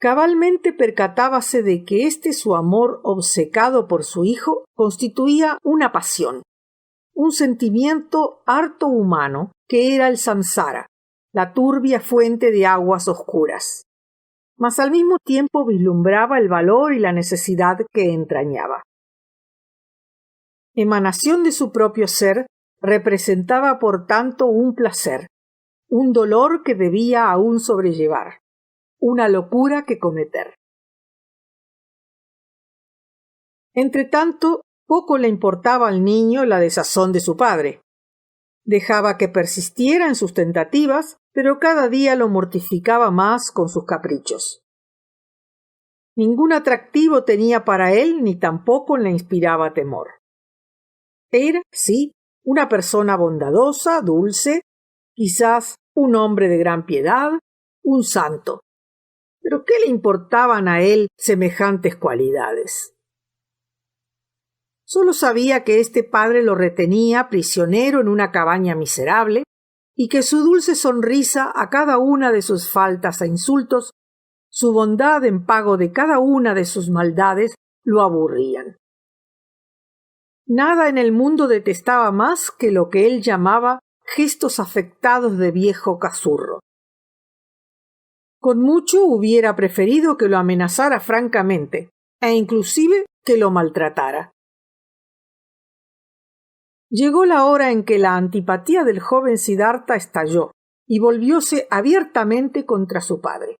Cabalmente percatábase de que su amor obcecado por su hijo constituía una pasión, un sentimiento harto humano que era el samsara, la turbia fuente de aguas oscuras, mas al mismo tiempo vislumbraba el valor y la necesidad que entrañaba. Emanación de su propio ser, representaba por tanto un placer, un dolor que debía aún sobrellevar, una locura que cometer. Entretanto, poco le importaba al niño la desazón de su padre. Dejaba que persistiera en sus tentativas, pero cada día lo mortificaba más con sus caprichos. Ningún atractivo tenía para él ni tampoco le inspiraba temor. Era, sí, una persona bondadosa, dulce, quizás un hombre de gran piedad, un santo. Pero ¿qué le importaban a él semejantes cualidades? Solo sabía que este padre lo retenía prisionero en una cabaña miserable y que su dulce sonrisa a cada una de sus faltas e insultos, su bondad en pago de cada una de sus maldades, lo aburrían. Nada en el mundo detestaba más que lo que él llamaba gestos afectados de viejo cazurro. Con mucho hubiera preferido que lo amenazara francamente, e inclusive que lo maltratara. Llegó la hora en que la antipatía del joven Siddhartha estalló y volvióse abiertamente contra su padre.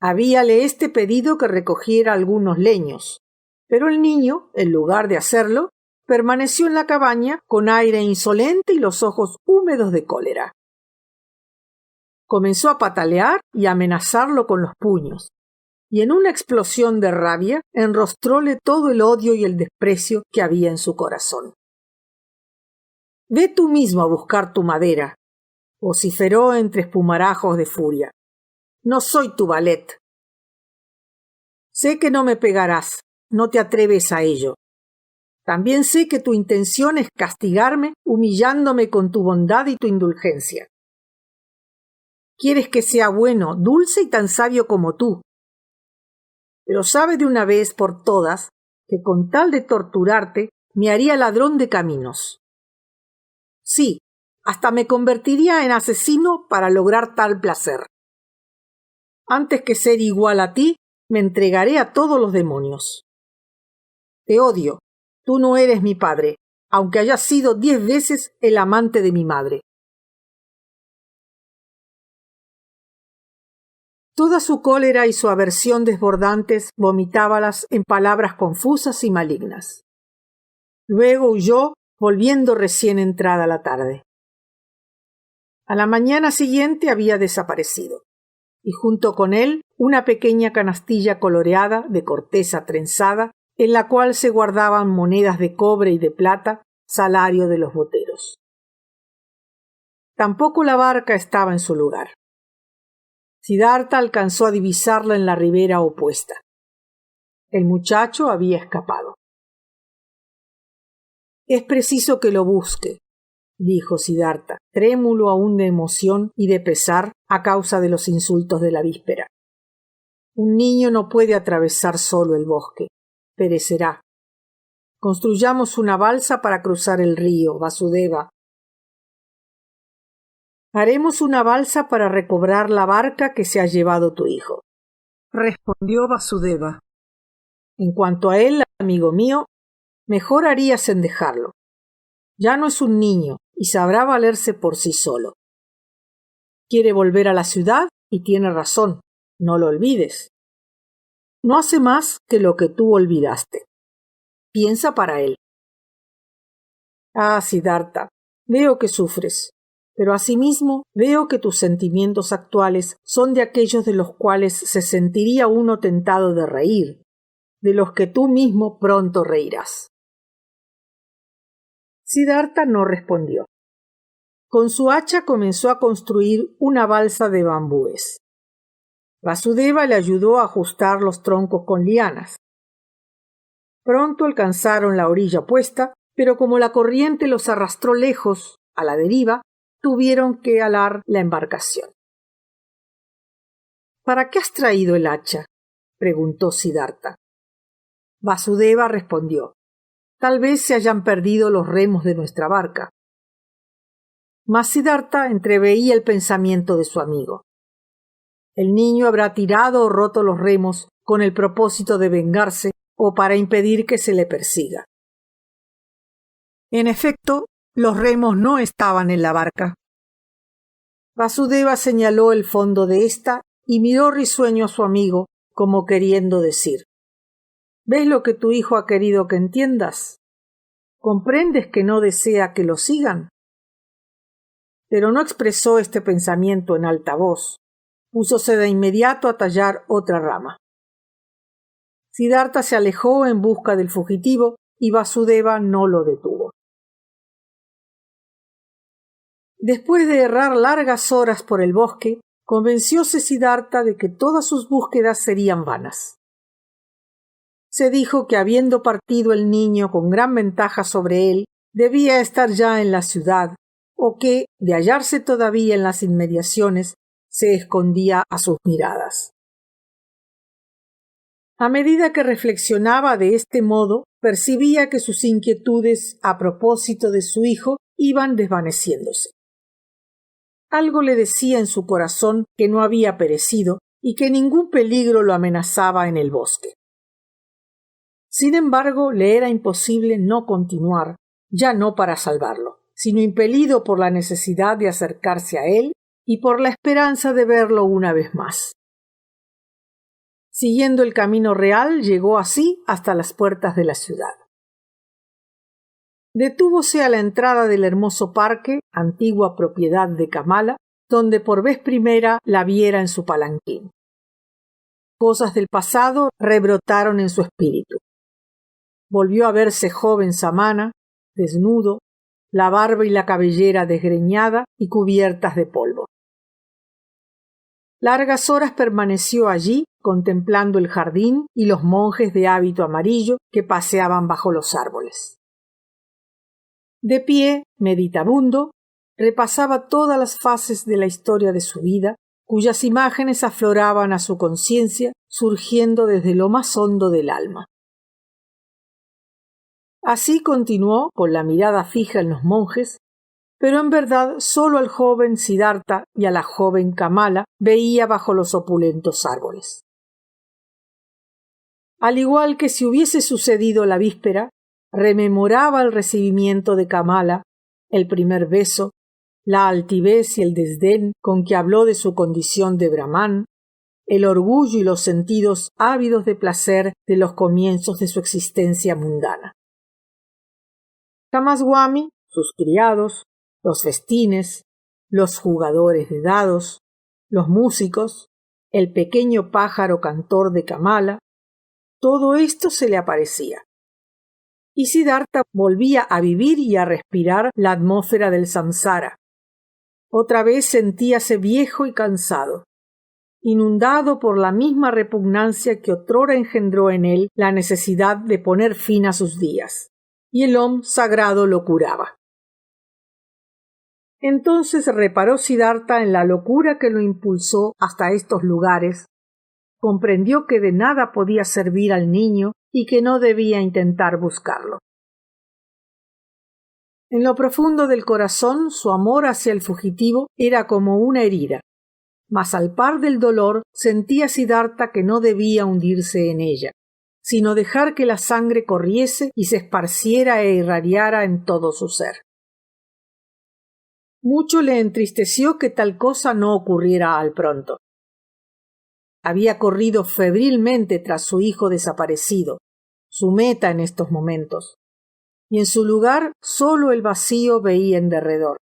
Habíale pedido que recogiera algunos leños, pero el niño, en lugar de hacerlo, permaneció en la cabaña con aire insolente y los ojos húmedos de cólera. Comenzó a patalear y a amenazarlo con los puños, y en una explosión de rabia enrostróle todo el odio y el desprecio que había en su corazón. «Ve tú mismo a buscar tu madera», vociferó entre espumarajos de furia. «No soy tu valet. Sé que no me pegarás, no te atreves a ello. También sé que tu intención es castigarme humillándome con tu bondad y tu indulgencia. Quieres que sea bueno, dulce y tan sabio como tú. Pero sabe de una vez por todas que con tal de torturarte me haría ladrón de caminos. Sí, hasta me convertiría en asesino para lograr tal placer. Antes que ser igual a ti, me entregaré a todos los demonios. Te odio, tú no eres mi padre, aunque hayas sido 10 veces el amante de mi madre». Toda su cólera y su aversión desbordantes vomitábalas en palabras confusas y malignas. Luego huyó, volviendo recién entrada la tarde. A la mañana siguiente había desaparecido, y junto con él una pequeña canastilla coloreada de corteza trenzada en la cual se guardaban monedas de cobre y de plata, salario de los boteros. Tampoco la barca estaba en su lugar. Siddhartha alcanzó a divisarla en la ribera opuesta. El muchacho había escapado. Es preciso que lo busque, dijo Siddhartha, trémulo aún de emoción y de pesar a causa de los insultos de la víspera. Un niño no puede atravesar solo el bosque. Perecerá. Construyamos una balsa para cruzar el río, Vasudeva. Haremos una balsa para recobrar la barca que se ha llevado tu hijo, respondió Vasudeva. En cuanto a él, amigo mío, mejor harías en dejarlo. Ya no es un niño y sabrá valerse por sí solo. Quiere volver a la ciudad y tiene razón, no lo olvides. No hace más que lo que tú olvidaste. Piensa para él. Ah, Siddhartha, veo que sufres, pero asimismo veo que tus sentimientos actuales son de aquellos de los cuales se sentiría uno tentado de reír, de los que tú mismo pronto reirás. Siddhartha no respondió. Con su hacha comenzó a construir una balsa de bambúes. Vasudeva le ayudó a ajustar los troncos con lianas. Pronto alcanzaron la orilla opuesta, pero como la corriente los arrastró lejos, a la deriva, tuvieron que alar la embarcación. ¿Para qué has traído el hacha?, preguntó Siddhartha. Vasudeva respondió. Tal vez se hayan perdido los remos de nuestra barca. Mas Siddhartha entreveía el pensamiento de su amigo. El niño habrá tirado o roto los remos con el propósito de vengarse o para impedir que se le persiga. En efecto, los remos no estaban en la barca. Vasudeva señaló el fondo de ésta y miró risueño a su amigo, como queriendo decir: ¿Ves lo que tu hijo ha querido que entiendas? ¿Comprendes que no desea que lo sigan? Pero no expresó este pensamiento en alta voz. Púsose de inmediato a tallar otra rama. Siddhartha se alejó en busca del fugitivo y Vasudeva no lo detuvo. Después de errar largas horas por el bosque, convencióse Siddhartha de que todas sus búsquedas serían vanas. Se dijo que habiendo partido el niño con gran ventaja sobre él, debía estar ya en la ciudad, o que, de hallarse todavía en las inmediaciones, se escondía a sus miradas. A medida que reflexionaba de este modo, percibía que sus inquietudes a propósito de su hijo iban desvaneciéndose. Algo le decía en su corazón que no había perecido y que ningún peligro lo amenazaba en el bosque. Sin embargo, le era imposible no continuar, ya no para salvarlo, sino impelido por la necesidad de acercarse a él y por la esperanza de verlo una vez más. Siguiendo el camino real, llegó así hasta las puertas de la ciudad. Detúvose a la entrada del hermoso parque, antigua propiedad de Kamala, donde por vez primera la viera en su palanquín. Cosas del pasado rebrotaron en su espíritu. Volvió a verse joven Samana, desnudo, la barba y la cabellera desgreñada y cubiertas de polvo. Largas horas permaneció allí, contemplando el jardín y los monjes de hábito amarillo que paseaban bajo los árboles. De pie, meditabundo, repasaba todas las fases de la historia de su vida, cuyas imágenes afloraban a su conciencia, surgiendo desde lo más hondo del alma. Así continuó, con la mirada fija en los monjes, pero en verdad solo al joven Siddhartha y a la joven Kamala veía bajo los opulentos árboles. Al igual que si hubiese sucedido la víspera, rememoraba el recibimiento de Kamala, el primer beso, la altivez y el desdén con que habló de su condición de brahmán, el orgullo y los sentidos ávidos de placer de los comienzos de su existencia mundana. Ramaswami, sus criados, los festines, los jugadores de dados, los músicos, el pequeño pájaro cantor de Kamala, todo esto se le aparecía. Y Siddhartha volvía a vivir y a respirar la atmósfera del samsara. Otra vez sentíase viejo y cansado, inundado por la misma repugnancia que otrora engendró en él la necesidad de poner fin a sus días, y el Om sagrado lo curaba. Entonces reparó Siddhartha en la locura que lo impulsó hasta estos lugares, comprendió que de nada podía servir al niño y que no debía intentar buscarlo. En lo profundo del corazón, su amor hacia el fugitivo era como una herida, mas al par del dolor sentía Siddhartha que no debía hundirse en ella, sino dejar que la sangre corriese y se esparciera e irradiara en todo su ser. Mucho le entristeció que tal cosa no ocurriera al pronto. Había corrido febrilmente tras su hijo desaparecido, su meta en estos momentos, y en su lugar solo el vacío veía en derredor.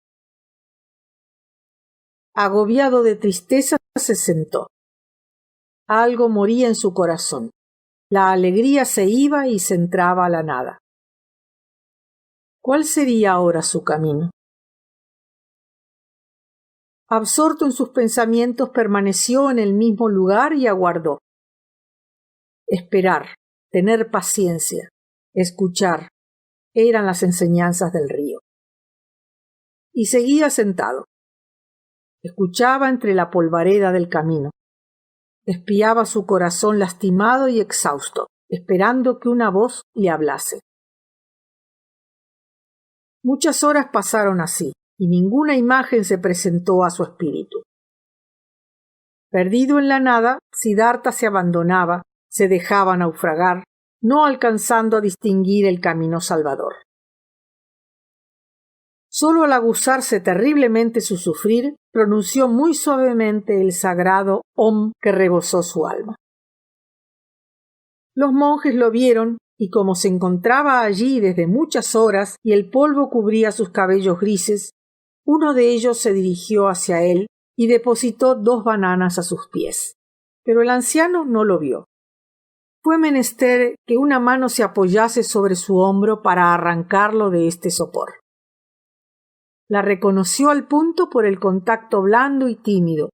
Agobiado de tristeza, se sentó. Algo moría en su corazón. La alegría se iba y se entraba a la nada. ¿Cuál sería ahora su camino? Absorto en sus pensamientos, permaneció en el mismo lugar y aguardó. Esperar, tener paciencia, escuchar, eran las enseñanzas del río. Y seguía sentado. Escuchaba entre la polvareda del camino. Espiaba su corazón lastimado y exhausto, esperando que una voz le hablase. Muchas horas pasaron así, y ninguna imagen se presentó a su espíritu. Perdido en la nada, Siddhartha se abandonaba, se dejaba naufragar, no alcanzando a distinguir el camino salvador. Solo al aguzarse terriblemente su sufrir, pronunció muy suavemente el sagrado Om que rebosó su alma. Los monjes lo vieron y como se encontraba allí desde muchas horas y el polvo cubría sus cabellos grises, uno de ellos se dirigió hacia él y depositó 2 bananas a sus pies. Pero el anciano no lo vio. Fue menester que una mano se apoyase sobre su hombro para arrancarlo de este sopor. La reconoció al punto por el contacto blando y tímido,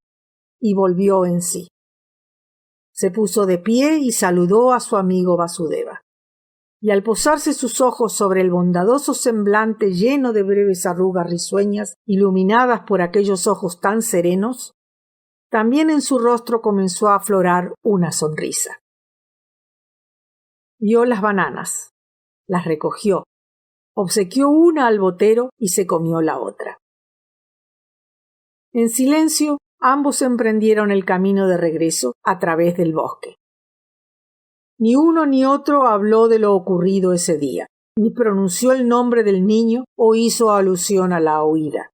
y volvió en sí. Se puso de pie y saludó a su amigo Vasudeva. Y al posarse sus ojos sobre el bondadoso semblante lleno de breves arrugas risueñas, iluminadas por aquellos ojos tan serenos, también en su rostro comenzó a aflorar una sonrisa. Vio las bananas, las recogió, obsequió una al botero y se comió la otra. En silencio, ambos emprendieron el camino de regreso a través del bosque. Ni uno ni otro habló de lo ocurrido ese día, ni pronunció el nombre del niño o hizo alusión a la huida.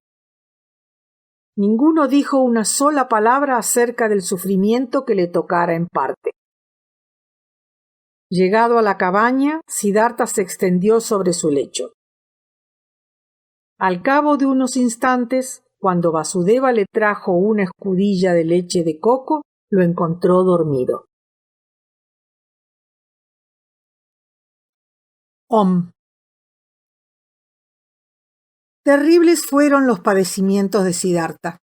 Ninguno dijo una sola palabra acerca del sufrimiento que le tocara en parte. Llegado a la cabaña, Siddhartha se extendió sobre su lecho. Al cabo de unos instantes, cuando Vasudeva le trajo una escudilla de leche de coco, lo encontró dormido. Om. Terribles fueron los padecimientos de Siddhartha.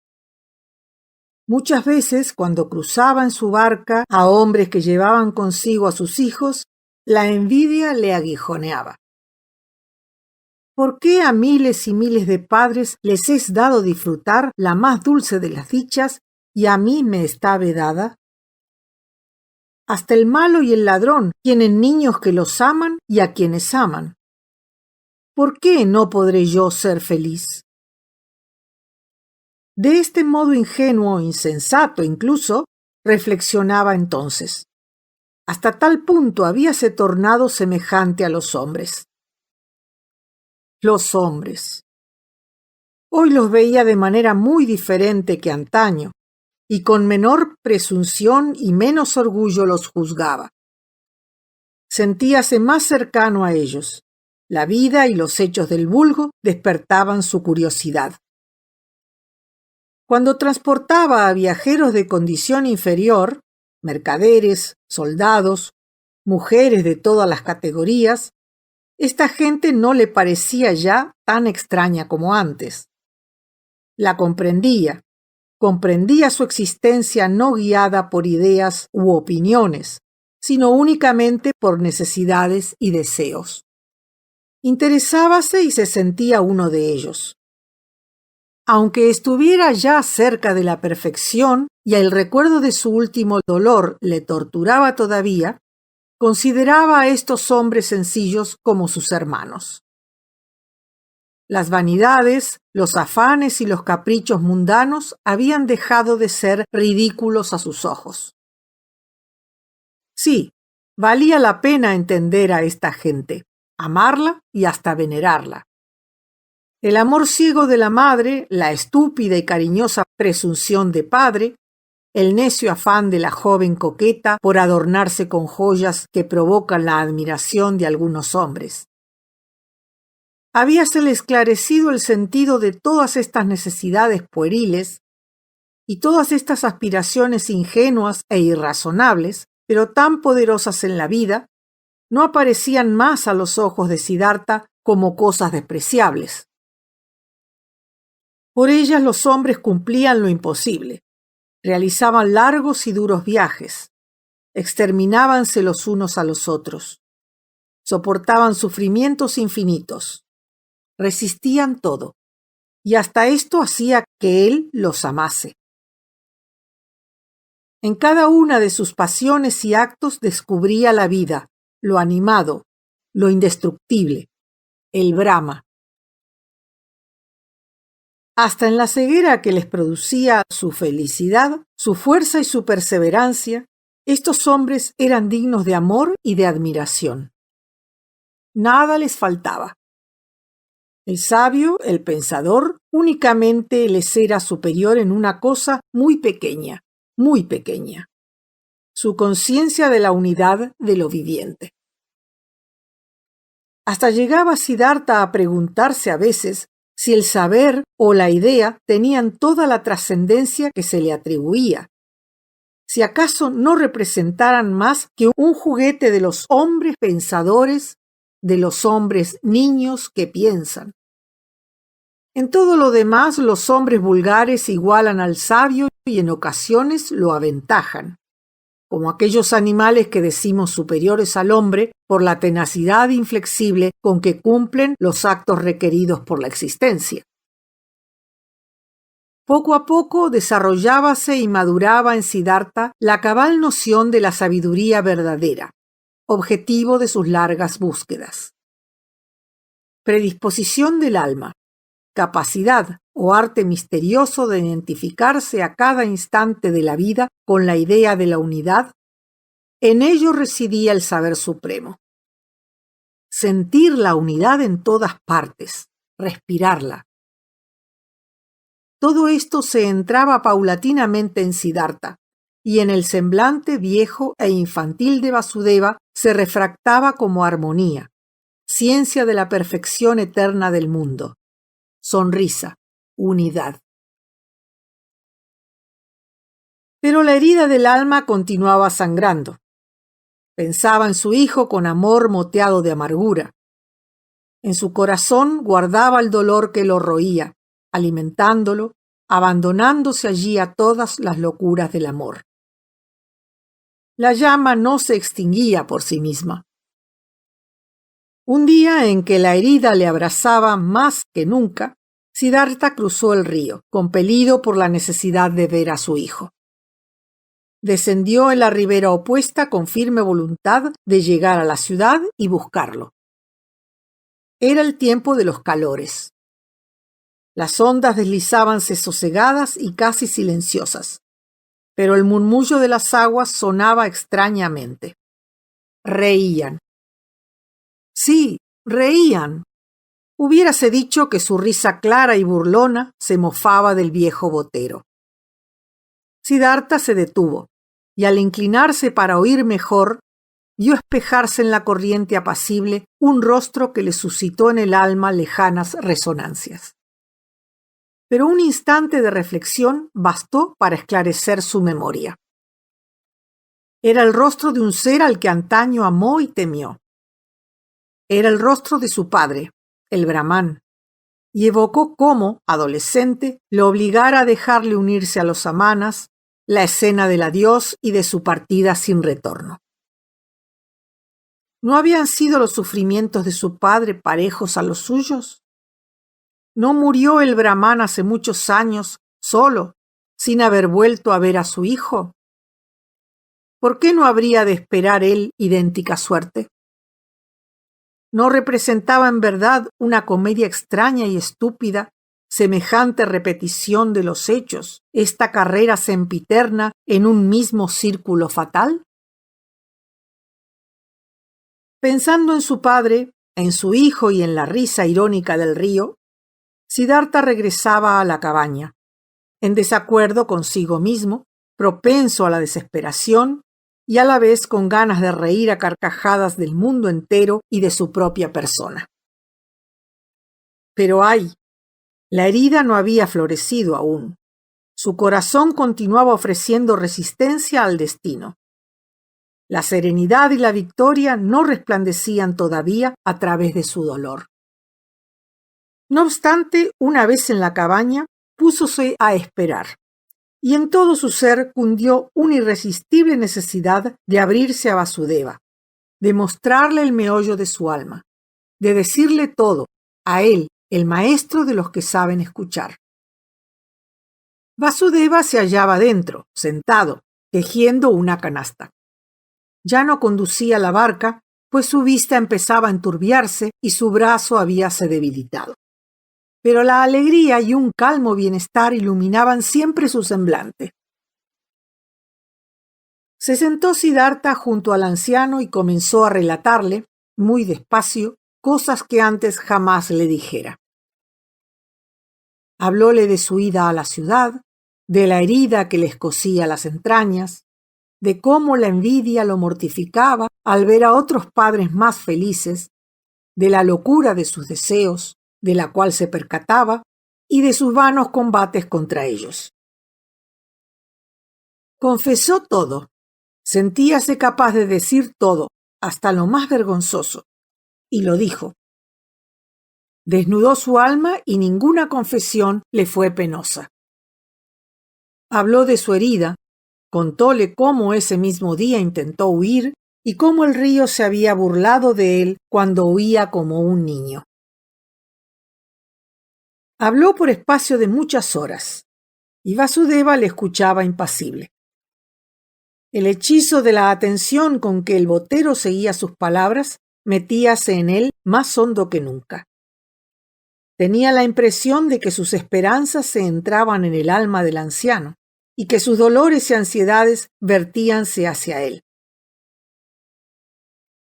Muchas veces, cuando cruzaba en su barca a hombres que llevaban consigo a sus hijos, la envidia le aguijoneaba. ¿Por qué a miles y miles de padres les es dado disfrutar la más dulce de las dichas y a mí me está vedada? Hasta el malo y el ladrón tienen niños que los aman y a quienes aman. ¿Por qué no podré yo ser feliz? De este modo ingenuo, insensato incluso, reflexionaba entonces. Hasta tal punto habíase tornado semejante a los hombres. Los hombres. Hoy los veía de manera muy diferente que antaño, y con menor presunción y menos orgullo los juzgaba. Sentíase más cercano a ellos. La vida y los hechos del vulgo despertaban su curiosidad. Cuando transportaba a viajeros de condición inferior, mercaderes, soldados, mujeres de todas las categorías, esta gente no le parecía ya tan extraña como antes. La comprendía su existencia no guiada por ideas u opiniones, sino únicamente por necesidades y deseos. Interesábase y se sentía uno de ellos. Aunque estuviera ya cerca de la perfección y el recuerdo de su último dolor le torturaba todavía, consideraba a estos hombres sencillos como sus hermanos. Las vanidades, los afanes y los caprichos mundanos habían dejado de ser ridículos a sus ojos. Sí, valía la pena entender a esta gente, amarla y hasta venerarla. El amor ciego de la madre, la estúpida y cariñosa presunción de padre, el necio afán de la joven coqueta por adornarse con joyas que provocan la admiración de algunos hombres. Habíasele esclarecido el sentido de todas estas necesidades pueriles y todas estas aspiraciones ingenuas e irrazonables, pero tan poderosas en la vida, no aparecían más a los ojos de Siddhartha como cosas despreciables. Por ellas los hombres cumplían lo imposible, realizaban largos y duros viajes, exterminábanse los unos a los otros, soportaban sufrimientos infinitos, resistían todo, y hasta esto hacía que él los amase. En cada una de sus pasiones y actos descubría la vida, lo animado, lo indestructible, el Brahma. Hasta en la ceguera que les producía su felicidad, su fuerza y su perseverancia, estos hombres eran dignos de amor y de admiración. Nada les faltaba. El sabio, el pensador, únicamente les era superior en una cosa muy pequeña, su conciencia de la unidad de lo viviente. Hasta llegaba Siddhartha a preguntarse a veces si el saber o la idea tenían toda la trascendencia que se le atribuía, si acaso no representaran más que un juguete de los hombres pensadores, de los hombres niños que piensan. En todo lo demás, los hombres vulgares igualan al sabio y en ocasiones lo aventajan, como aquellos animales que decimos superiores al hombre por la tenacidad inflexible con que cumplen los actos requeridos por la existencia. Poco a poco desarrollábase y maduraba en Siddhartha la cabal noción de la sabiduría verdadera, objetivo de sus largas búsquedas. Predisposición del alma, capacidad o arte misterioso de identificarse a cada instante de la vida con la idea de la unidad, en ello residía el saber supremo. Sentir la unidad en todas partes, respirarla. Todo esto se entraba paulatinamente en Siddhartha, y en el semblante viejo e infantil de Vasudeva se refractaba como armonía, ciencia de la perfección eterna del mundo, sonrisa, unidad. Pero la herida del alma continuaba sangrando. Pensaba en su hijo con amor moteado de amargura. En su corazón guardaba el dolor que lo roía, alimentándolo, abandonándose allí a todas las locuras del amor. La llama no se extinguía por sí misma. Un día en que la herida le abrazaba más que nunca, Siddhartha cruzó el río, compelido por la necesidad de ver a su hijo. Descendió en la ribera opuesta con firme voluntad de llegar a la ciudad y buscarlo. Era el tiempo de los calores. Las ondas deslizábanse sosegadas y casi silenciosas, pero el murmullo de las aguas sonaba extrañamente. Reían. Sí, reían. Hubiérase dicho que su risa clara y burlona se mofaba del viejo botero. Siddhartha se detuvo, y al inclinarse para oír mejor, vio espejarse en la corriente apacible un rostro que le suscitó en el alma lejanas resonancias. Pero un instante de reflexión bastó para esclarecer su memoria. Era el rostro de un ser al que antaño amó y temió. Era el rostro de su padre, el Brahmán, y evocó cómo, adolescente, lo obligara a dejarle unirse a los samanas, la escena del adiós y de su partida sin retorno. ¿No habían sido los sufrimientos de su padre parejos a los suyos? ¿No murió el Brahmán hace muchos años, solo, sin haber vuelto a ver a su hijo? ¿Por qué no habría de esperar él idéntica suerte? ¿No representaba en verdad una comedia extraña y estúpida, semejante repetición de los hechos, esta carrera sempiterna en un mismo círculo fatal? Pensando en su padre, en su hijo y en la risa irónica del río, Siddhartha regresaba a la cabaña, en desacuerdo consigo mismo, propenso a la desesperación y a la vez con ganas de reír a carcajadas del mundo entero y de su propia persona. Pero ¡ay! La herida no había florecido aún. Su corazón continuaba ofreciendo resistencia al destino. La serenidad y la victoria no resplandecían todavía a través de su dolor. No obstante, una vez en la cabaña, púsose a esperar, y en todo su ser cundió una irresistible necesidad de abrirse a Vasudeva, de mostrarle el meollo de su alma, de decirle todo, a él, el maestro de los que saben escuchar. Vasudeva se hallaba dentro, sentado, tejiendo una canasta. Ya no conducía la barca, pues su vista empezaba a enturbiarse y su brazo habíase debilitado. Pero la alegría y un calmo bienestar iluminaban siempre su semblante. Se sentó Siddhartha junto al anciano y comenzó a relatarle, muy despacio, cosas que antes jamás le dijera. Hablóle de su ida a la ciudad, de la herida que le escocía las entrañas, de cómo la envidia lo mortificaba al ver a otros padres más felices, de la locura de sus deseos, de la cual se percataba, y de sus vanos combates contra ellos. Confesó todo, sentíase capaz de decir todo, hasta lo más vergonzoso, y lo dijo. Desnudó su alma y ninguna confesión le fue penosa. Habló de su herida, contóle cómo ese mismo día intentó huir y cómo el río se había burlado de él cuando huía como un niño. Habló por espacio de muchas horas, y Vasudeva le escuchaba impasible. El hechizo de la atención con que el botero seguía sus palabras metíase en él más hondo que nunca. Tenía la impresión de que sus esperanzas se entraban en el alma del anciano y que sus dolores y ansiedades vertíanse hacia él.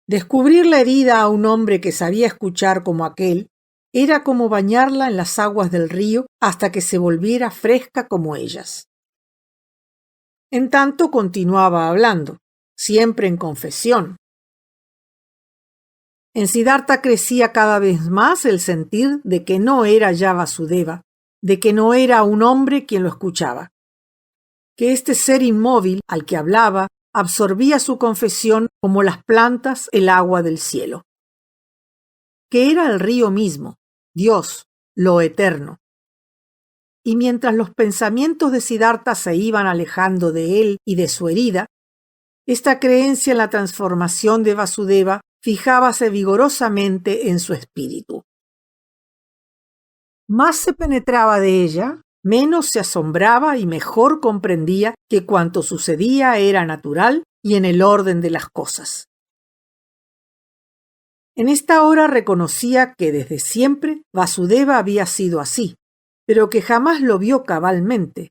Descubrir la herida a un hombre que sabía escuchar como aquel era como bañarla en las aguas del río hasta que se volviera fresca como ellas. En tanto continuaba hablando, siempre en confesión. En Siddhartha crecía cada vez más el sentir de que no era ya Vasudeva, de que no era un hombre quien lo escuchaba, que este ser inmóvil al que hablaba absorbía su confesión como las plantas el agua del cielo, que era el río mismo, Dios, lo eterno. Y mientras los pensamientos de Siddhartha se iban alejando de él y de su herida, esta creencia en la transformación de Vasudeva fijábase vigorosamente en su espíritu. Más se penetraba de ella, menos se asombraba y mejor comprendía que cuanto sucedía era natural y en el orden de las cosas. En esta hora reconocía que desde siempre Vasudeva había sido así, pero que jamás lo vio cabalmente,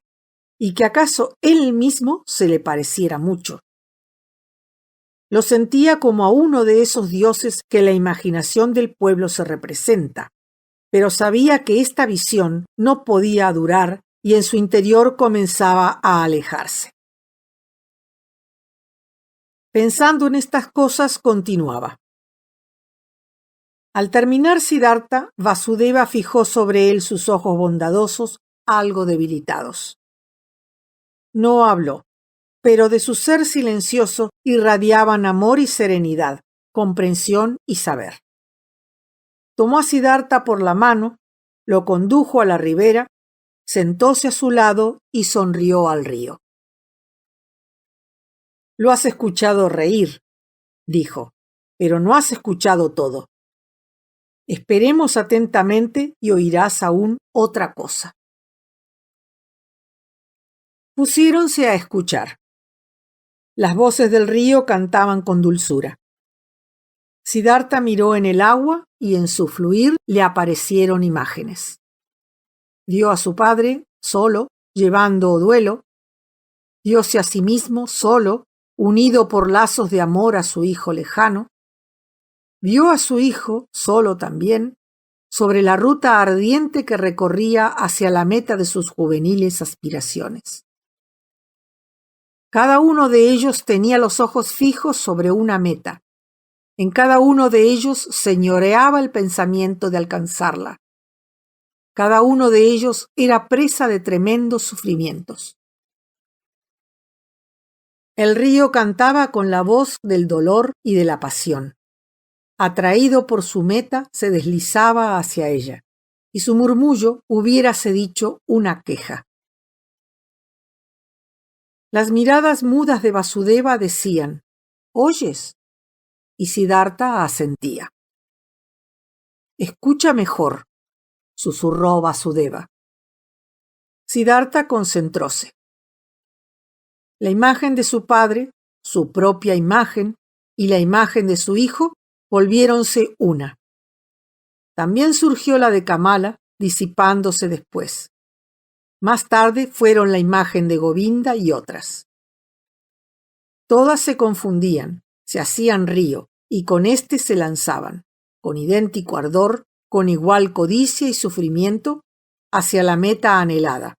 y que acaso él mismo se le pareciera mucho. Lo sentía como a uno de esos dioses que la imaginación del pueblo se representa, pero sabía que esta visión no podía durar y en su interior comenzaba a alejarse. Pensando en estas cosas, continuaba. Al terminar Siddhartha, Vasudeva fijó sobre él sus ojos bondadosos, algo debilitados. No habló. pero de su ser silencioso irradiaban amor y serenidad, comprensión y saber. Tomó a Siddhartha por la mano, lo condujo a la ribera, sentóse a su lado y sonrió al río. Lo has escuchado reír, dijo, pero no has escuchado todo. Esperemos atentamente y oirás aún otra cosa. Pusiéronse a escuchar. Las voces del río cantaban con dulzura. Siddhartha miró en el agua y en su fluir le aparecieron imágenes. Vio a su padre, solo, llevando duelo. Vióse a sí mismo, solo, unido por lazos de amor a su hijo lejano. Vio a su hijo, solo también, sobre la ruta ardiente que recorría hacia la meta de sus juveniles aspiraciones. Cada uno de ellos tenía los ojos fijos sobre una meta. En cada uno de ellos señoreaba el pensamiento de alcanzarla. Cada uno de ellos era presa de tremendos sufrimientos. El río cantaba con la voz del dolor y de la pasión. Atraído por su meta, se deslizaba hacia ella, y su murmullo hubiérase dicho una queja. Las miradas mudas de Vasudeva decían, ¿oyes? Y Siddhartha asentía. Escucha mejor, susurró Vasudeva. Siddhartha concentróse. La imagen de su padre, su propia imagen y la imagen de su hijo volviéronse una. También surgió la de Kamala, disipándose después. Más tarde fueron la imagen de Govinda y otras. Todas se confundían, se hacían río, y con éste se lanzaban, con idéntico ardor, con igual codicia y sufrimiento, hacia la meta anhelada.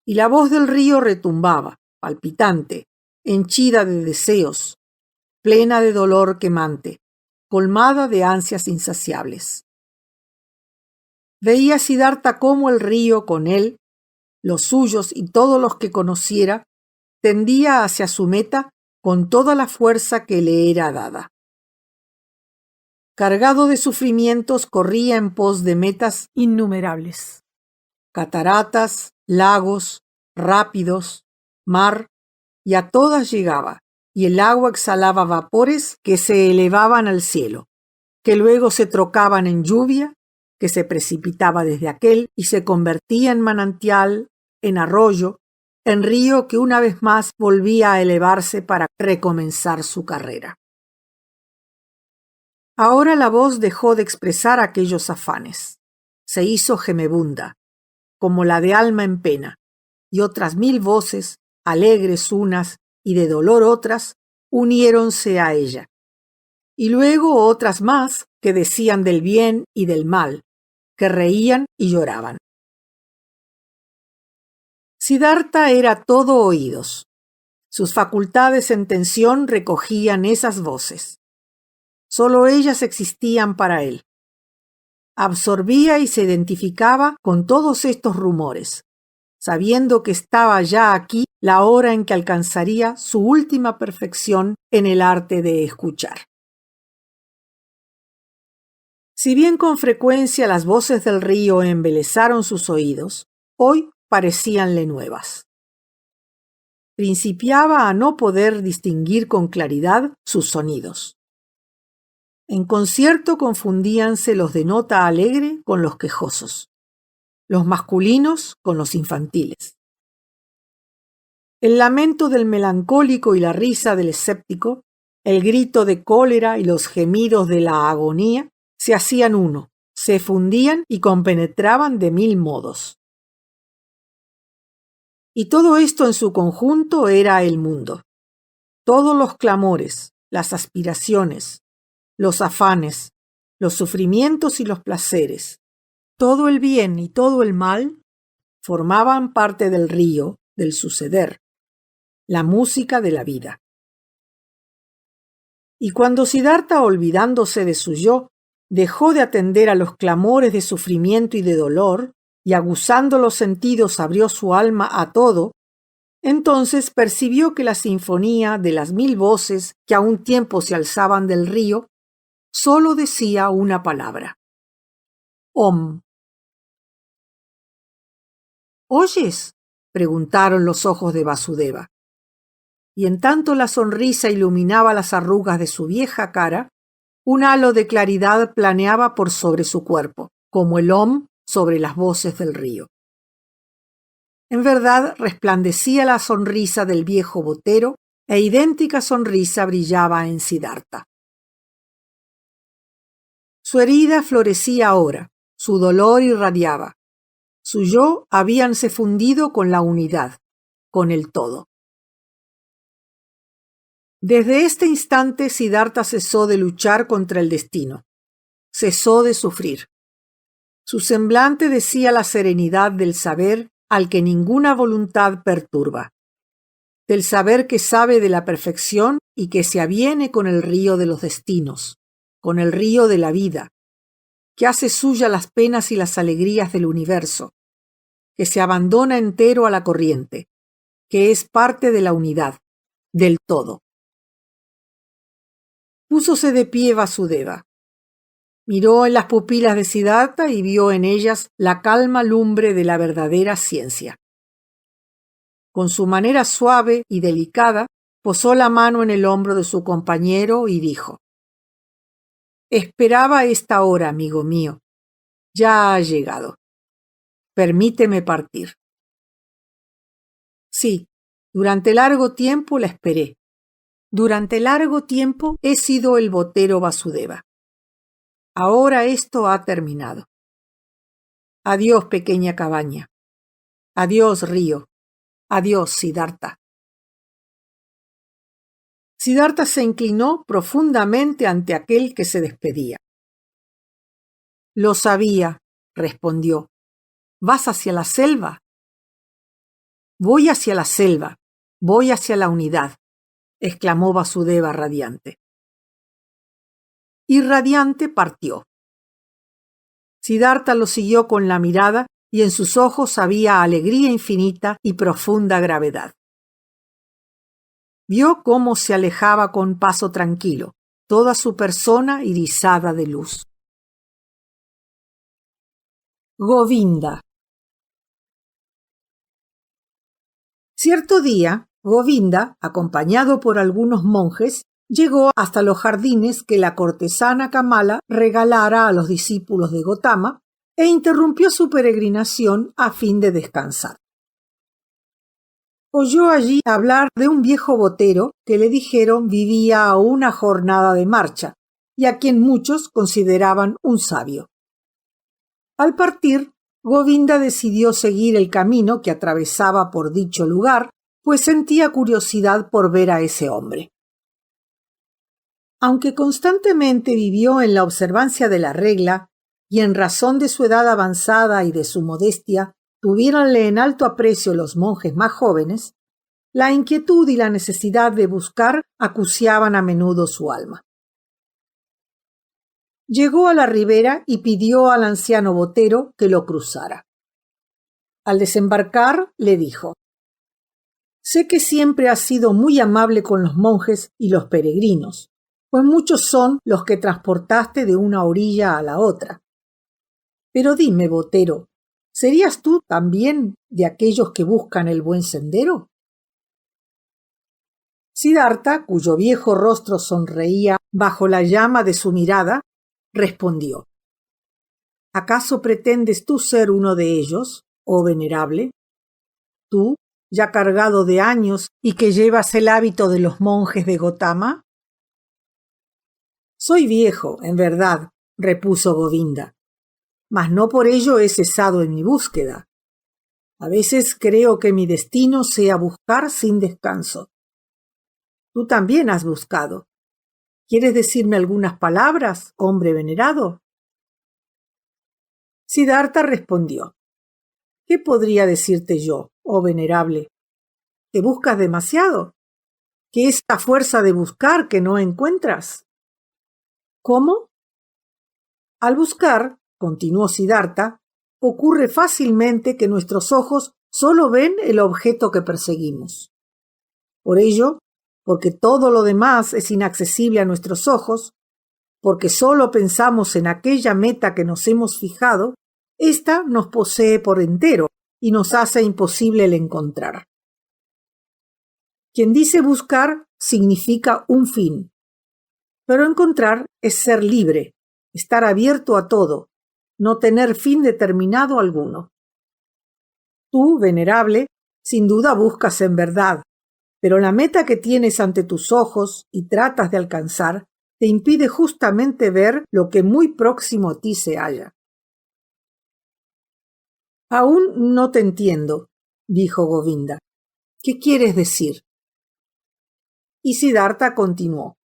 Y la voz del río retumbaba, palpitante, henchida de deseos, plena de dolor quemante, colmada de ansias insaciables. Veía Siddhartha cómo el río con él, los suyos y todos los que conociera, tendía hacia su meta con toda la fuerza que le era dada. Cargado de sufrimientos, corría en pos de metas innumerables. Cataratas, lagos, rápidos, mar, y a todas llegaba, y el agua exhalaba vapores que se elevaban al cielo, que luego se trocaban en lluvia, que se precipitaba desde aquel y se convertía en manantial, en arroyo, en río que una vez más volvía a elevarse para recomenzar su carrera. Ahora la voz dejó de expresar aquellos afanes. Se hizo gemebunda, como la de alma en pena, y otras 1000 voces, alegres unas y de dolor otras, uniéronse a ella. Y luego otras más que decían del bien y del mal, que reían y lloraban. Siddhartha era todo oídos. Sus facultades en tensión recogían esas voces. Solo ellas existían para él. Absorbía y se identificaba con todos estos rumores, sabiendo que estaba ya aquí la hora en que alcanzaría su última perfección en el arte de escuchar. Si bien con frecuencia las voces del río embelesaron sus oídos, hoy parecíanle nuevas. Principiaba a no poder distinguir con claridad sus sonidos. En concierto confundíanse los de nota alegre con los quejosos, los masculinos con los infantiles. El lamento del melancólico y la risa del escéptico, el grito de cólera y los gemidos de la agonía se hacían uno, se fundían y compenetraban de 1000 modos. Y todo esto en su conjunto era el mundo. Todos los clamores, las aspiraciones, los afanes, los sufrimientos y los placeres, todo el bien y todo el mal, formaban parte del río, del suceder, la música de la vida. Y cuando Siddhartha, olvidándose de su yo, dejó de atender a los clamores de sufrimiento y de dolor, y aguzando los sentidos abrió su alma a todo, Entonces percibió que la sinfonía de las 1000 voces que a un tiempo se alzaban del río solo decía una palabra: Om. ¿Oyes?, preguntaron los ojos de Vasudeva. Y en tanto la sonrisa iluminaba las arrugas de su vieja cara, un halo de claridad planeaba por sobre su cuerpo, como el Om sobre las voces del río. En verdad resplandecía la sonrisa del viejo botero e idéntica sonrisa brillaba en Siddhartha. Su herida florecía ahora, su dolor irradiaba. Su yo habíanse fundido con la unidad, con el todo. Desde este instante Siddhartha cesó de luchar contra el destino, cesó de sufrir. Su semblante decía la serenidad del saber al que ninguna voluntad perturba, del saber que sabe de la perfección y que se aviene con el río de los destinos, con el río de la vida, que hace suya las penas y las alegrías del universo, que se abandona entero a la corriente, que es parte de la unidad, del todo. Púsose de pie Vasudeva. Miró en las pupilas de Siddhartha y vio en ellas la calma lumbre de la verdadera ciencia. Con su manera suave y delicada, posó la mano en el hombro de su compañero y dijo: Esperaba esta hora, amigo mío. Ya ha llegado. Permíteme partir. Sí, durante largo tiempo la esperé. Durante largo tiempo he sido el botero Vasudeva. Ahora esto ha terminado. Adiós, pequeña cabaña. Adiós, río. Adiós, Siddhartha. Siddhartha se inclinó profundamente ante aquel que se despedía. Lo sabía, respondió. ¿Vas hacia la selva? Voy hacia la selva, voy hacia la unidad, exclamó Vasudeva radiante. Y radiante partió. Siddhartha lo siguió con la mirada y en sus ojos había alegría infinita y profunda gravedad. Vio cómo se alejaba con paso tranquilo, toda su persona irisada de luz. Govinda. Cierto día, Govinda, acompañado por algunos monjes, llegó hasta los jardines que la cortesana Kamala regalara a los discípulos de Gotama e interrumpió su peregrinación a fin de descansar. Oyó allí hablar de un viejo botero que le dijeron vivía a una jornada de marcha y a quien muchos consideraban un sabio. Al partir, Govinda decidió seguir el camino que atravesaba por dicho lugar, pues sentía curiosidad por ver a ese hombre. Aunque constantemente vivió en la observancia de la regla, y en razón de su edad avanzada y de su modestia, tuviéronle en alto aprecio los monjes más jóvenes, la inquietud y la necesidad de buscar acuciaban a menudo su alma. Llegó a la ribera y pidió al anciano botero que lo cruzara. Al desembarcar, le dijo: Sé que siempre has sido muy amable con los monjes y los peregrinos, pues muchos son los que transportaste de una orilla a la otra. Pero dime, botero, ¿serías tú también de aquellos que buscan el buen sendero? Siddhartha, cuyo viejo rostro sonreía bajo la llama de su mirada, respondió: ¿Acaso pretendes tú ser uno de ellos, oh venerable? ¿Tú, ya cargado de años y que llevas el hábito de los monjes de Gotama? Soy viejo, en verdad, repuso Govinda, mas no por ello he cesado en mi búsqueda. A veces creo que mi destino sea buscar sin descanso. Tú también has buscado. ¿Quieres decirme algunas palabras, hombre venerado? Siddhartha respondió: ¿Qué podría decirte yo, oh venerable? ¿Que buscas demasiado? ¿Que es la fuerza de buscar que no encuentras? ¿Cómo? Al buscar, continuó Siddhartha, ocurre fácilmente que nuestros ojos solo ven el objeto que perseguimos. Por ello, porque todo lo demás es inaccesible a nuestros ojos, porque solo pensamos en aquella meta que nos hemos fijado, ésta nos posee por entero y nos hace imposible el encontrar. Quien dice buscar significa un fin, pero encontrar es ser libre, estar abierto a todo, no tener fin determinado alguno. Tú, venerable, sin duda buscas en verdad, pero la meta que tienes ante tus ojos y tratas de alcanzar te impide justamente ver lo que muy próximo a ti se halla. Aún no te entiendo, dijo Govinda. ¿Qué quieres decir? Y Siddhartha continuó.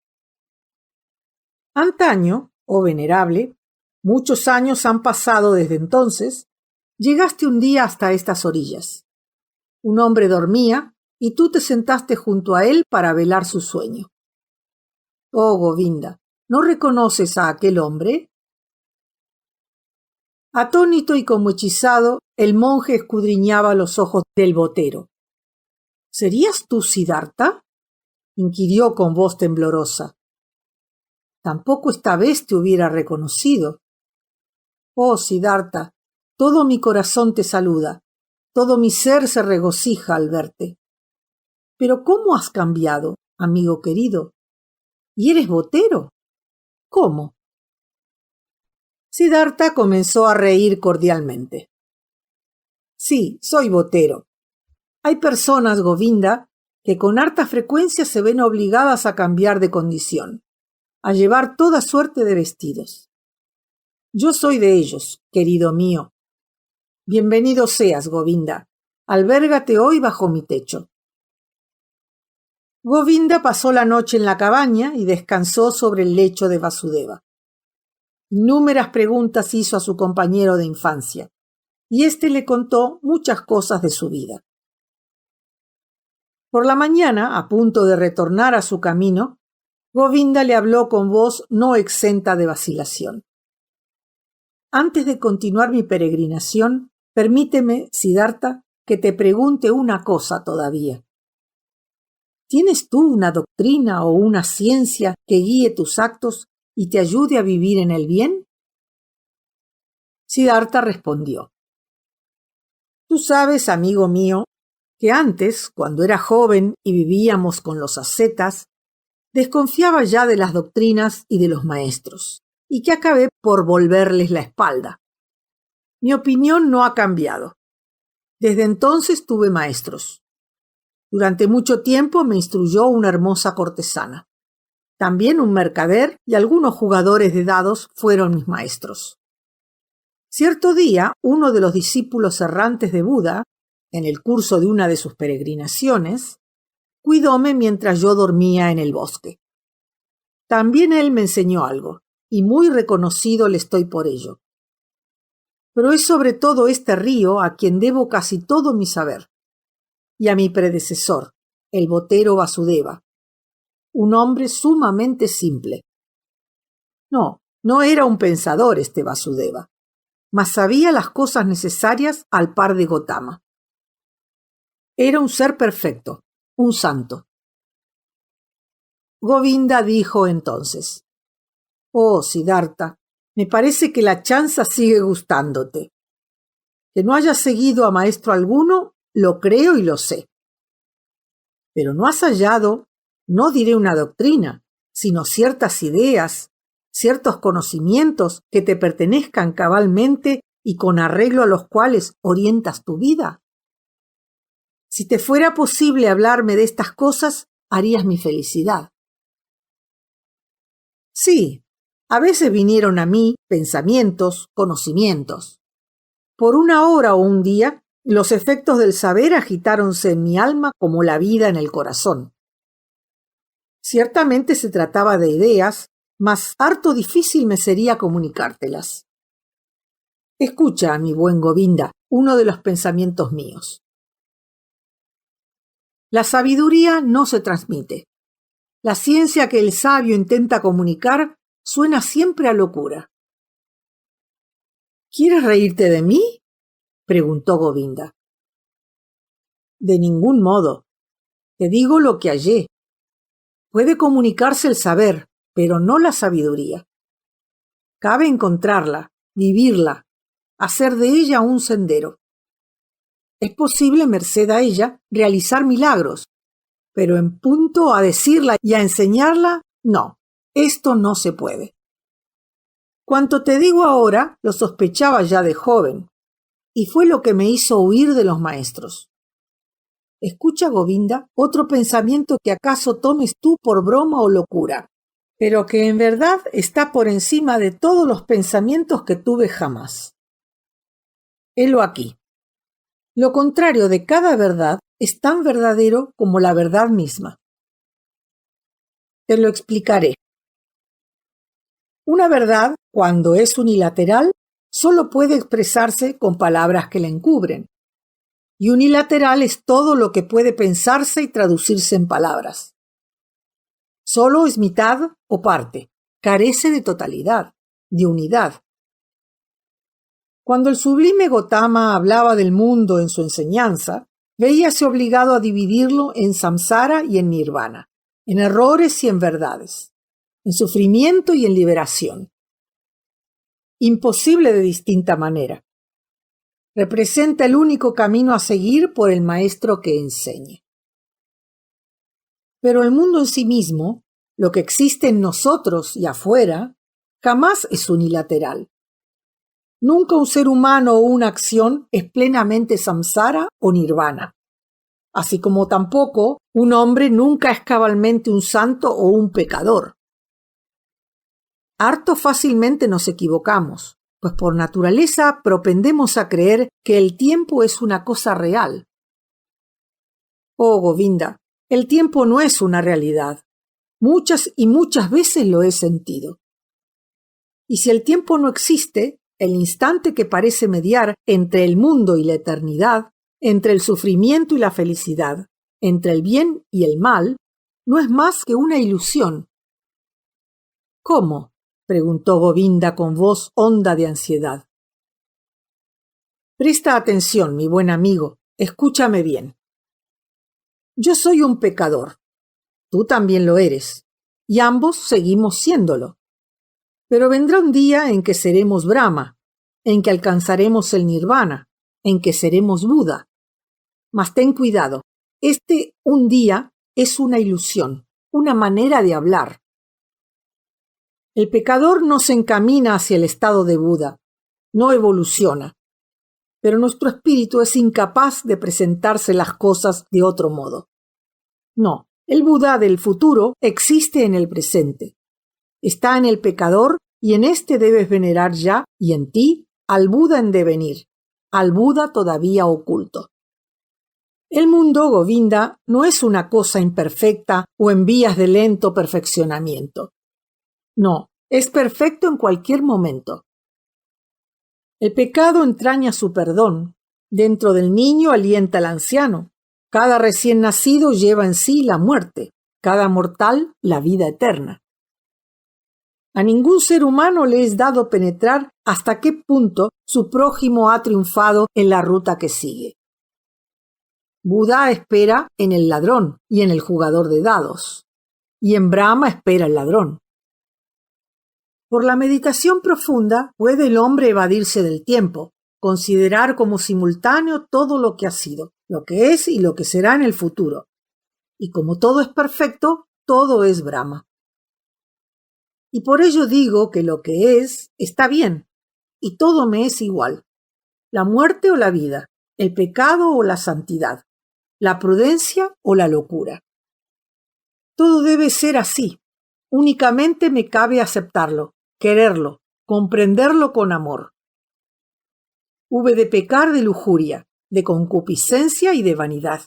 Antaño, oh venerable, muchos años han pasado desde entonces, llegaste un día hasta estas orillas. Un hombre dormía y tú te sentaste junto a él para velar su sueño. Oh Govinda, ¿no reconoces a aquel hombre? Atónito y como hechizado, el monje escudriñaba los ojos del botero. ¿Serías tú Siddhartha? Inquirió con voz temblorosa. Tampoco esta vez te hubiera reconocido. Oh Siddhartha, todo mi corazón te saluda, todo mi ser se regocija al verte. Pero ¿cómo has cambiado, amigo querido? ¿Y eres botero? ¿Cómo? Siddhartha comenzó a reír cordialmente. Sí, soy botero. Hay personas, Govinda, que con harta frecuencia se ven obligadas a cambiar de condición, a llevar toda suerte de vestidos. Yo soy de ellos, querido mío. Bienvenido seas, Govinda. Albérgate hoy bajo mi techo. Govinda pasó la noche en la cabaña y descansó sobre el lecho de Vasudeva. Inúmeras preguntas hizo a su compañero de infancia, y éste le contó muchas cosas de su vida. Por la mañana, a punto de retornar a su camino, Govinda le habló con voz no exenta de vacilación. Antes de continuar mi peregrinación, permíteme, Siddhartha, que te pregunte una cosa todavía. ¿Tienes tú una doctrina o una ciencia que guíe tus actos y te ayude a vivir en el bien? Siddhartha respondió. Tú sabes, amigo mío, que antes, cuando era joven y vivíamos con los ascetas, desconfiaba ya de las doctrinas y de los maestros, y que acabé por volverles la espalda. Mi opinión no ha cambiado. Desde entonces tuve maestros. Durante mucho tiempo me instruyó una hermosa cortesana. También un mercader y algunos jugadores de dados fueron mis maestros. Cierto día, uno de los discípulos errantes de Buda, en el curso de una de sus peregrinaciones, cuidóme mientras yo dormía en el bosque. También él me enseñó algo, y muy reconocido le estoy por ello. Pero es sobre todo este río a quien debo casi todo mi saber, y a mi predecesor, el botero Vasudeva, un hombre sumamente simple. No era un pensador este Vasudeva, mas sabía las cosas necesarias al par de Gotama. Era un ser perfecto, un santo. Govinda dijo entonces: Oh, Siddhartha, me parece que la chanza sigue gustándote. Que no hayas seguido a maestro alguno, lo creo y lo sé. Pero no has hallado, no diré una doctrina, sino ciertas ideas, ciertos conocimientos que te pertenezcan cabalmente y con arreglo a los cuales orientas tu vida. Si te fuera posible hablarme de estas cosas, harías mi felicidad. Sí, a veces vinieron a mí pensamientos, conocimientos. Por una hora o un día, los efectos del saber agitáronse en mi alma como la vida en el corazón. Ciertamente se trataba de ideas, mas harto difícil me sería comunicártelas. Escucha, mi buen Govinda, uno de los pensamientos míos. La sabiduría no se transmite. La ciencia que el sabio intenta comunicar suena siempre a locura. ¿Quieres reírte de mí?, preguntó Govinda. De ningún modo. Te digo lo que hallé. Puede comunicarse el saber, pero no la sabiduría. Cabe encontrarla, vivirla, hacer de ella un sendero. Es posible, merced a ella, realizar milagros, pero en punto a decirla y a enseñarla, no, esto no se puede. Cuanto te digo ahora, lo sospechaba ya de joven, y fue lo que me hizo huir de los maestros. Escucha, Govinda, otro pensamiento que acaso tomes tú por broma o locura, pero que en verdad está por encima de todos los pensamientos que tuve jamás. Helo aquí. Lo contrario de cada verdad es tan verdadero como la verdad misma. Te lo explicaré. Una verdad, cuando es unilateral, solo puede expresarse con palabras que la encubren. Y unilateral es todo lo que puede pensarse y traducirse en palabras. Solo es mitad o parte, carece de totalidad, de unidad. Cuando el sublime Gotama hablaba del mundo en su enseñanza, veíase obligado a dividirlo en samsara y en nirvana, en errores y en verdades, en sufrimiento y en liberación. Imposible de distinta manera. Representa el único camino a seguir por el maestro que enseñe. Pero el mundo en sí mismo, lo que existe en nosotros y afuera, jamás es unilateral. Nunca un ser humano o una acción es plenamente samsara o nirvana, así como tampoco un hombre nunca es cabalmente un santo o un pecador. Harto fácilmente nos equivocamos, pues por naturaleza propendemos a creer que el tiempo es una cosa real. Oh, Govinda, el tiempo no es una realidad. Muchas y muchas veces lo he sentido. Y si el tiempo no existe, el instante que parece mediar entre el mundo y la eternidad, entre el sufrimiento y la felicidad, entre el bien y el mal, no es más que una ilusión. ¿Cómo?, preguntó Govinda con voz honda de ansiedad. Presta atención, mi buen amigo, escúchame bien. Yo soy un pecador, tú también lo eres, y ambos seguimos siéndolo. Pero vendrá un día en que seremos Brahma, en que alcanzaremos el nirvana, en que seremos Buda. Mas ten cuidado, este un día es una ilusión, una manera de hablar. El pecador no se encamina hacia el estado de Buda, no evoluciona, pero nuestro espíritu es incapaz de presentarse las cosas de otro modo. No, el Buda del futuro existe en el presente. Está en el pecador y en éste debes venerar ya, y en ti, al Buda en devenir, al Buda todavía oculto. El mundo, Govinda, no es una cosa imperfecta o en vías de lento perfeccionamiento. No, es perfecto en cualquier momento. El pecado entraña su perdón. Dentro del niño alienta al anciano. Cada recién nacido lleva en sí la muerte, cada mortal la vida eterna. A ningún ser humano le es dado penetrar hasta qué punto su prójimo ha triunfado en la ruta que sigue. Buda espera en el ladrón y en el jugador de dados, y en Brahma espera el ladrón. Por la meditación profunda puede el hombre evadirse del tiempo, considerar como simultáneo todo lo que ha sido, lo que es y lo que será en el futuro. Y como todo es perfecto, todo es Brahma. Y por ello digo que lo que es está bien, y todo me es igual. La muerte o la vida, el pecado o la santidad, la prudencia o la locura. Todo debe ser así. Únicamente me cabe aceptarlo, quererlo, comprenderlo con amor. Hube de pecar de lujuria, de concupiscencia y de vanidad.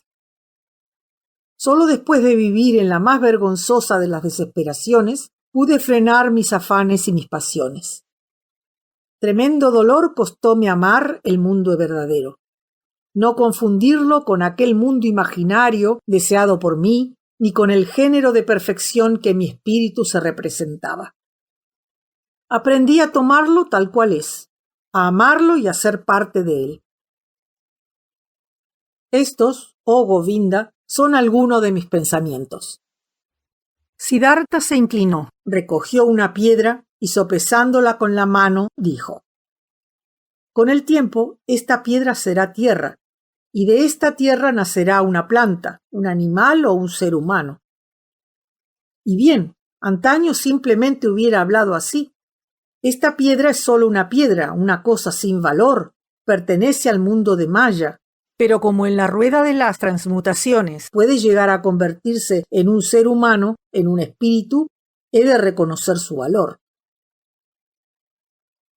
Solo después de vivir en la más vergonzosa de las desesperaciones, pude frenar mis afanes y mis pasiones. Tremendo dolor costóme amar el mundo verdadero. No confundirlo con aquel mundo imaginario deseado por mí, ni con el género de perfección que mi espíritu se representaba. Aprendí a tomarlo tal cual es, a amarlo y a ser parte de él. Estos, oh Govinda, son algunos de mis pensamientos. Siddhartha se inclinó, recogió una piedra y sopesándola con la mano, dijo: con el tiempo, esta piedra será tierra, y de esta tierra nacerá una planta, un animal o un ser humano. Y bien, antaño simplemente hubiera hablado así. Esta piedra es solo una piedra, una cosa sin valor, pertenece al mundo de Maya, pero como en la rueda de las transmutaciones puede llegar a convertirse en un ser humano, en un espíritu, he de reconocer su valor.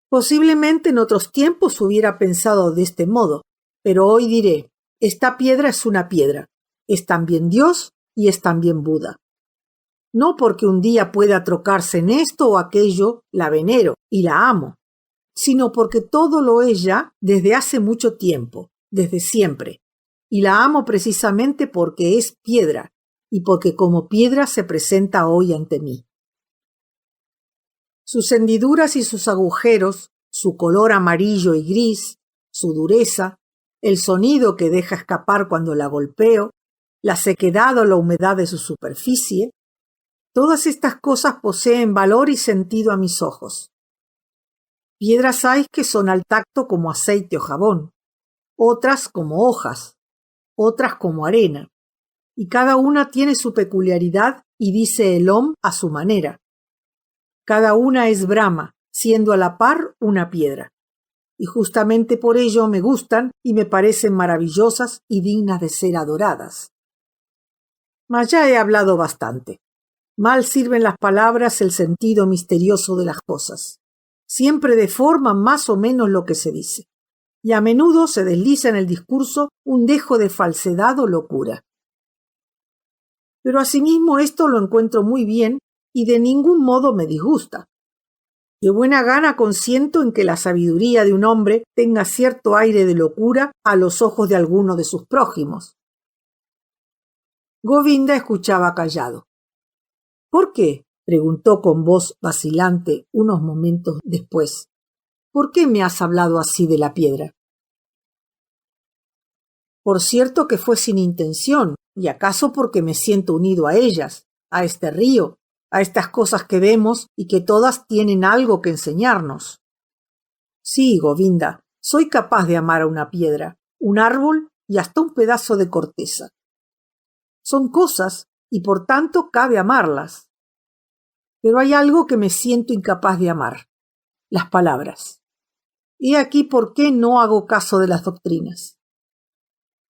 Posiblemente en otros tiempos hubiera pensado de este modo, pero hoy diré, esta piedra es una piedra, es también Dios y es también Buda. No porque un día pueda trocarse en esto o aquello, la venero y la amo, sino porque todo lo es ya desde hace mucho tiempo, desde siempre, y la amo precisamente porque es piedra y porque como piedra se presenta hoy ante mí. Sus hendiduras y sus agujeros, su color amarillo y gris, su dureza, el sonido que deja escapar cuando la golpeo, la sequedad o la humedad de su superficie, todas estas cosas poseen valor y sentido a mis ojos. Piedras hay que son al tacto como aceite o jabón, otras como hojas, otras como arena, y cada una tiene su peculiaridad y dice el Om a su manera. Cada una es Brahma, siendo a la par una piedra. Y justamente por ello me gustan y me parecen maravillosas y dignas de ser adoradas. Mas ya he hablado bastante. Mal sirven las palabras el sentido misterioso de las cosas. Siempre deforman más o menos lo que se dice. Y a menudo se desliza en el discurso un dejo de falsedad o locura. Pero asimismo esto lo encuentro muy bien y de ningún modo me disgusta. De buena gana consiento en que la sabiduría de un hombre tenga cierto aire de locura a los ojos de alguno de sus prójimos. Govinda escuchaba callado. ¿Por qué? Preguntó con voz vacilante unos momentos después. ¿Por qué me has hablado así de la piedra? Por cierto que fue sin intención, y acaso porque me siento unido a ellas, a este río, a estas cosas que vemos y que todas tienen algo que enseñarnos. Sí, Govinda, soy capaz de amar a una piedra, un árbol y hasta un pedazo de corteza. Son cosas y por tanto cabe amarlas. Pero hay algo que me siento incapaz de amar, las palabras. He aquí por qué no hago caso de las doctrinas.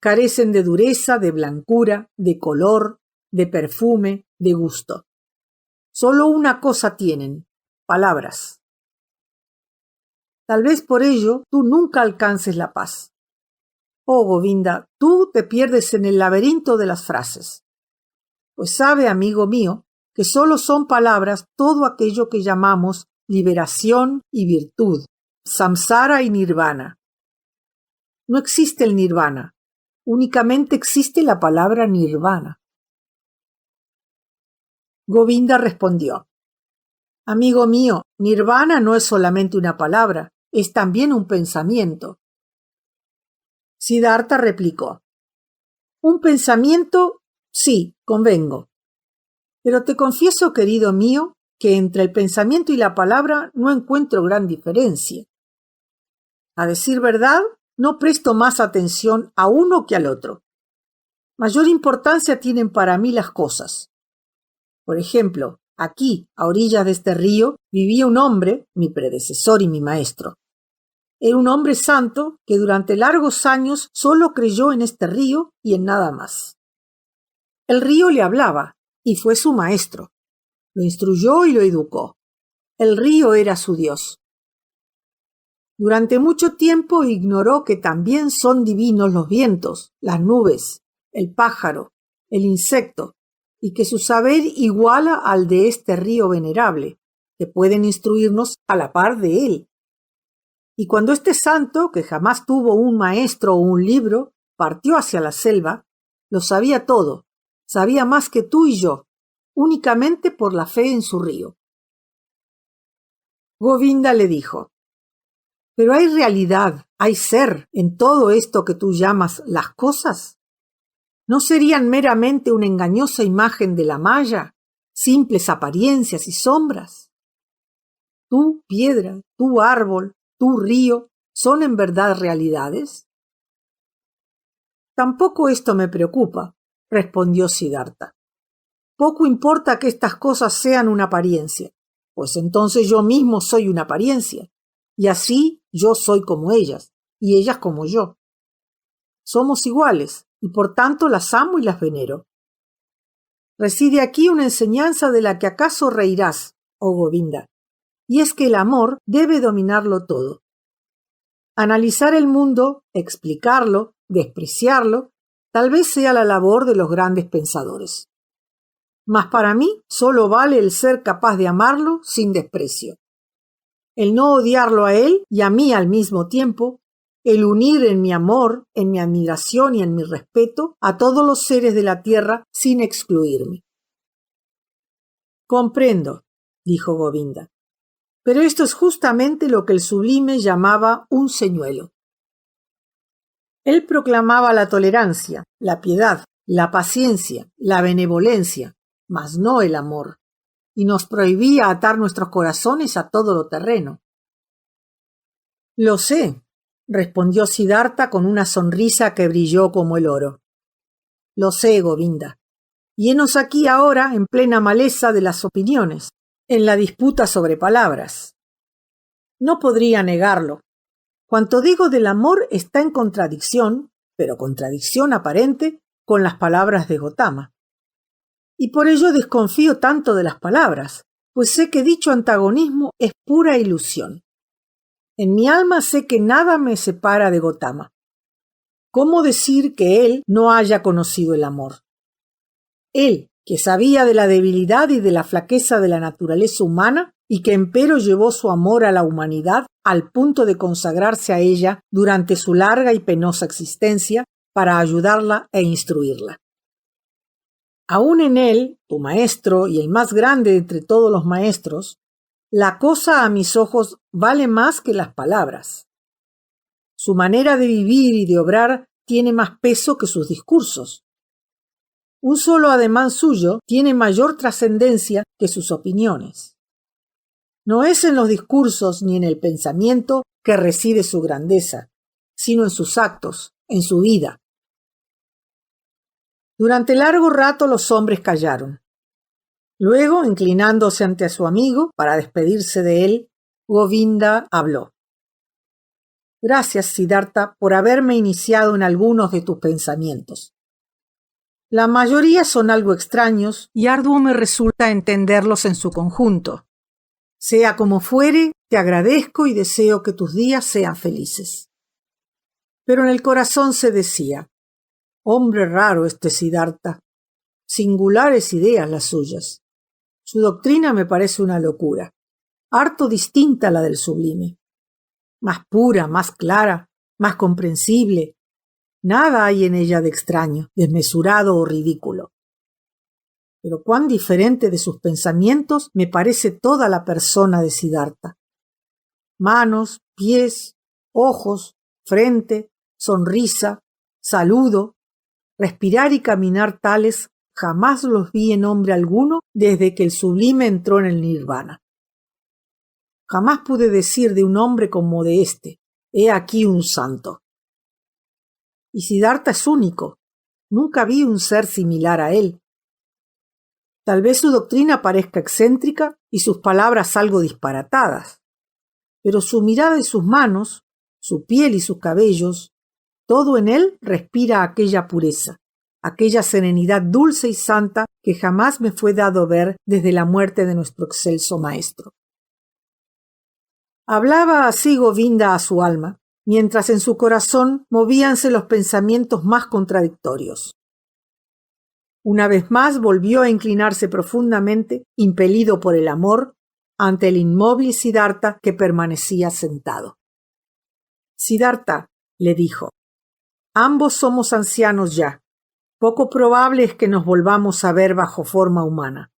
Carecen de dureza, de blancura, de color, de perfume, de gusto. Solo una cosa tienen, palabras. Tal vez por ello tú nunca alcances la paz. Oh, Govinda, tú te pierdes en el laberinto de las frases. Pues sabe, amigo mío, que solo son palabras todo aquello que llamamos liberación y virtud, samsara y nirvana. No existe el nirvana, únicamente existe la palabra nirvana. Govinda respondió: amigo mío, nirvana no es solamente una palabra, es también un pensamiento. Siddhartha replicó: un pensamiento, sí, convengo. Pero te confieso, querido mío, que entre el pensamiento y la palabra no encuentro gran diferencia. A decir verdad, no presto más atención a uno que al otro. Mayor importancia tienen para mí las cosas. Por ejemplo, aquí, a orillas de este río, vivía un hombre, mi predecesor y mi maestro. Era un hombre santo que durante largos años solo creyó en este río y en nada más. El río le hablaba y fue su maestro. Lo instruyó y lo educó. El río era su Dios. Durante mucho tiempo ignoró que también son divinos los vientos, las nubes, el pájaro, el insecto, y que su saber iguala al de este río venerable, que pueden instruirnos a la par de él. Y cuando este santo, que jamás tuvo un maestro o un libro, partió hacia la selva, lo sabía todo, sabía más que tú y yo, únicamente por la fe en su río. Govinda le dijo: ¿pero hay realidad, hay ser en todo esto que tú llamas las cosas? ¿No serían meramente una engañosa imagen de la Maya, simples apariencias y sombras? Tú, piedra, tú, árbol, tú, río, ¿son en verdad realidades? Tampoco esto me preocupa, respondió Siddhartha. Poco importa que estas cosas sean una apariencia, pues entonces yo mismo soy una apariencia, y así yo soy como ellas, y ellas como yo. Somos iguales, y por tanto las amo y las venero. Reside aquí una enseñanza de la que acaso reirás, oh Govinda, y es que el amor debe dominarlo todo. Analizar el mundo, explicarlo, despreciarlo, tal vez sea la labor de los grandes pensadores. Mas para mí solo vale el ser capaz de amarlo sin desprecio. El no odiarlo a él y a mí al mismo tiempo, el unir en mi amor, en mi admiración y en mi respeto a todos los seres de la tierra sin excluirme. Comprendo, dijo Govinda, pero esto es justamente lo que el sublime llamaba un señuelo. Él proclamaba la tolerancia, la piedad, la paciencia, la benevolencia, mas no el amor, y nos prohibía atar nuestros corazones a todo lo terreno. Lo sé, respondió Siddhartha con una sonrisa que brilló como el oro. Lo sé, Govinda, y henos aquí ahora en plena maleza de las opiniones, en la disputa sobre palabras. No podría negarlo. Cuanto digo del amor está en contradicción, pero contradicción aparente, con las palabras de Gotama. Y por ello desconfío tanto de las palabras, pues sé que dicho antagonismo es pura ilusión. En mi alma sé que nada me separa de Gotama. ¿Cómo decir que él no haya conocido el amor? Él, que sabía de la debilidad y de la flaqueza de la naturaleza humana y que empero llevó su amor a la humanidad al punto de consagrarse a ella durante su larga y penosa existencia para ayudarla e instruirla. Aún en él, tu maestro y el más grande de entre todos los maestros, la cosa a mis ojos vale más que las palabras. Su manera de vivir y de obrar tiene más peso que sus discursos. Un solo ademán suyo tiene mayor trascendencia que sus opiniones. No es en los discursos ni en el pensamiento que reside su grandeza, sino en sus actos, en su vida. Durante largo rato los hombres callaron. Luego, inclinándose ante su amigo para despedirse de él, Govinda habló. Gracias, Siddhartha, por haberme iniciado en algunos de tus pensamientos. La mayoría son algo extraños y arduo me resulta entenderlos en su conjunto. Sea como fuere, te agradezco y deseo que tus días sean felices. Pero en el corazón se decía, hombre raro este Siddhartha, singulares ideas las suyas. Su doctrina me parece una locura, harto distinta a la del sublime. Más pura, más clara, más comprensible. Nada hay en ella de extraño, desmesurado o ridículo. Pero cuán diferente de sus pensamientos me parece toda la persona de Siddhartha. Manos, pies, ojos, frente, sonrisa, saludo, respirar y caminar tales jamás los vi en hombre alguno desde que el sublime entró en el nirvana. Jamás pude decir de un hombre como de éste, he aquí un santo. Y Siddhartha es único, nunca vi un ser similar a él. Tal vez su doctrina parezca excéntrica y sus palabras algo disparatadas, pero su mirada y sus manos, su piel y sus cabellos, todo en él respira aquella pureza, aquella serenidad dulce y santa que jamás me fue dado ver desde la muerte de nuestro excelso maestro. Hablaba así Govinda a su alma, mientras en su corazón movíanse los pensamientos más contradictorios. Una vez más volvió a inclinarse profundamente, impelido por el amor, ante el inmóvil Siddhartha que permanecía sentado. Siddhartha, le dijo, ambos somos ancianos ya. Poco probable es que nos volvamos a ver bajo forma humana.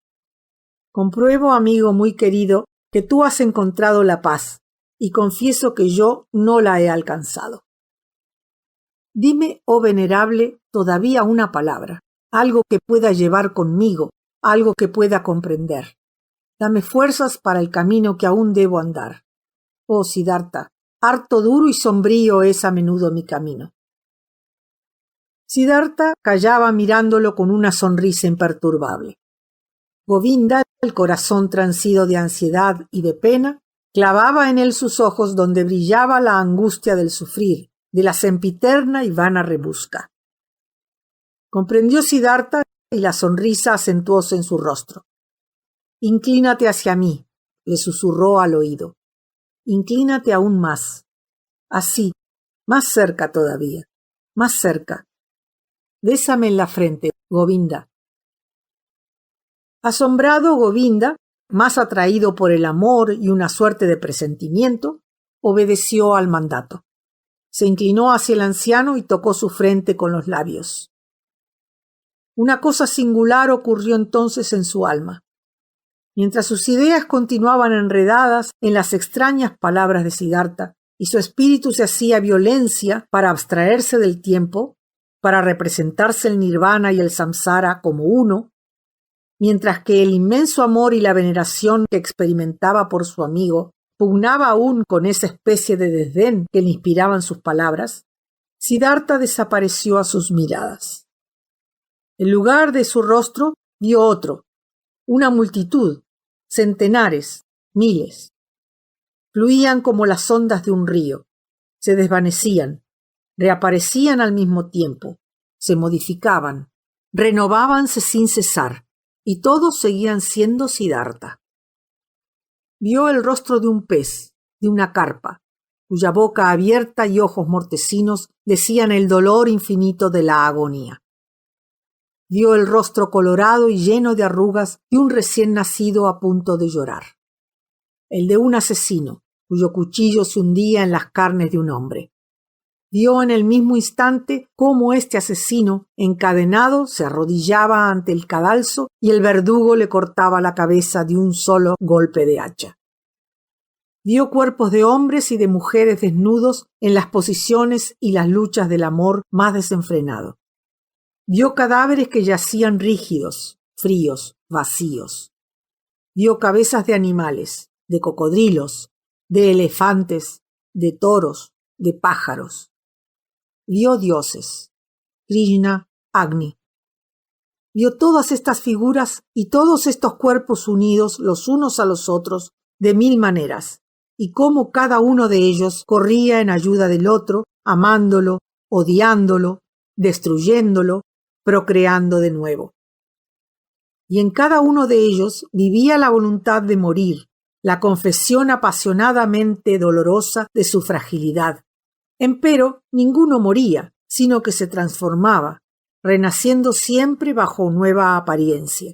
Compruebo, amigo muy querido, que tú has encontrado la paz, y confieso que yo no la he alcanzado. Dime, oh venerable, todavía una palabra, algo que pueda llevar conmigo, algo que pueda comprender. Dame fuerzas para el camino que aún debo andar. Oh Siddhartha, harto duro y sombrío es a menudo mi camino. Siddhartha callaba mirándolo con una sonrisa imperturbable. Govinda, el corazón transido de ansiedad y de pena, clavaba en él sus ojos donde brillaba la angustia del sufrir, de la sempiterna y vana rebusca. Comprendió Siddhartha y la sonrisa acentuóse en su rostro. Inclínate hacia mí, le susurró al oído. Inclínate aún más. Así, más cerca todavía, más cerca. Bésame en la frente, Govinda. Asombrado, Govinda, más atraído por el amor y una suerte de presentimiento, obedeció al mandato. Se inclinó hacia el anciano y tocó su frente con los labios. Una cosa singular ocurrió entonces en su alma. Mientras sus ideas continuaban enredadas en las extrañas palabras de Siddhartha y su espíritu se hacía violencia para abstraerse del tiempo, para representarse el nirvana y el samsara como uno, mientras que el inmenso amor y la veneración que experimentaba por su amigo pugnaba aún con esa especie de desdén que le inspiraban sus palabras, Siddhartha desapareció a sus miradas. En lugar de su rostro vio otro, una multitud, centenares, miles. Fluían como las ondas de un río, se desvanecían, reaparecían al mismo tiempo, se modificaban, renovábanse sin cesar, y todos seguían siendo Siddhartha. Vio el rostro de un pez, de una carpa, cuya boca abierta y ojos mortecinos decían el dolor infinito de la agonía. Vio el rostro colorado y lleno de arrugas de un recién nacido a punto de llorar. El de un asesino, cuyo cuchillo se hundía en las carnes de un hombre. Vio en el mismo instante cómo este asesino, encadenado, se arrodillaba ante el cadalso y el verdugo le cortaba la cabeza de un solo golpe de hacha. Vio cuerpos de hombres y de mujeres desnudos en las posiciones y las luchas del amor más desenfrenado. Vio cadáveres que yacían rígidos, fríos, vacíos. Vio cabezas de animales, de cocodrilos, de elefantes, de toros, de pájaros. Vio dioses, Krishna, Agni. Vio todas estas figuras y todos estos cuerpos unidos los unos a los otros de mil maneras, y cómo cada uno de ellos corría en ayuda del otro, amándolo, odiándolo, destruyéndolo, procreando de nuevo. Y en cada uno de ellos vivía la voluntad de morir, la confesión apasionadamente dolorosa de su fragilidad. Empero ninguno moría, sino que se transformaba, renaciendo siempre bajo nueva apariencia.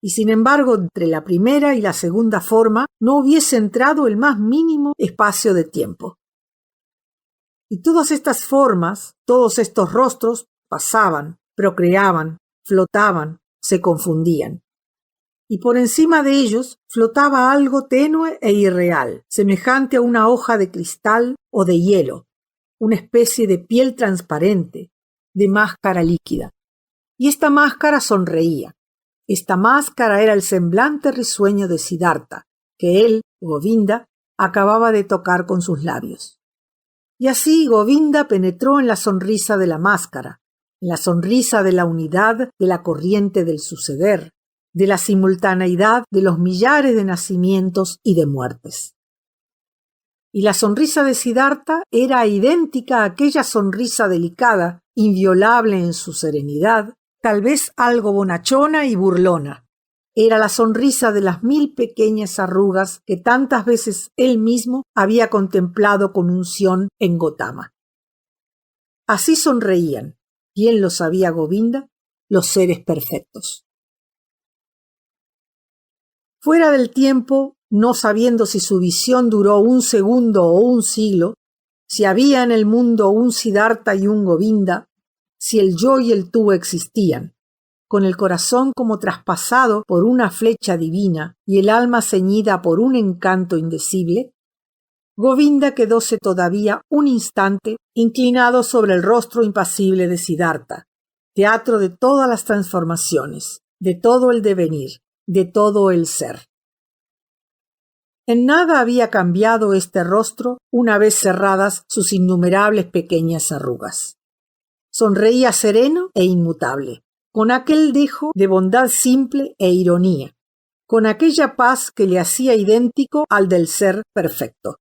Y sin embargo, entre la primera y la segunda forma no hubiese entrado el más mínimo espacio de tiempo. Y todas estas formas, todos estos rostros, pasaban, procreaban, flotaban, se confundían. Y por encima de ellos flotaba algo tenue e irreal, semejante a una hoja de cristal o de hielo, una especie de piel transparente, de máscara líquida. Y esta máscara sonreía. Esta máscara era el semblante risueño de Siddhartha, que él, Govinda, acababa de tocar con sus labios. Y así Govinda penetró en la sonrisa de la máscara, en la sonrisa de la unidad de la corriente del suceder, de la simultaneidad de los millares de nacimientos y de muertes. Y la sonrisa de Siddhartha era idéntica a aquella sonrisa delicada, inviolable en su serenidad, tal vez algo bonachona y burlona. Era la sonrisa de las 1000 pequeñas arrugas que tantas veces él mismo había contemplado con unción en Gotama. Así sonreían, bien lo sabía Govinda, los seres perfectos. Fuera del tiempo, no sabiendo si su visión duró un segundo o un siglo, si había en el mundo un Siddhartha y un Govinda, si el yo y el tú existían, con el corazón como traspasado por una flecha divina y el alma ceñida por un encanto indecible, Govinda quedóse todavía un instante inclinado sobre el rostro impasible de Siddhartha, teatro de todas las transformaciones, de todo el devenir, de todo el ser. En nada había cambiado este rostro una vez cerradas sus innumerables pequeñas arrugas. Sonreía sereno e inmutable, con aquel dejo de bondad simple e ironía, con aquella paz que le hacía idéntico al del ser perfecto.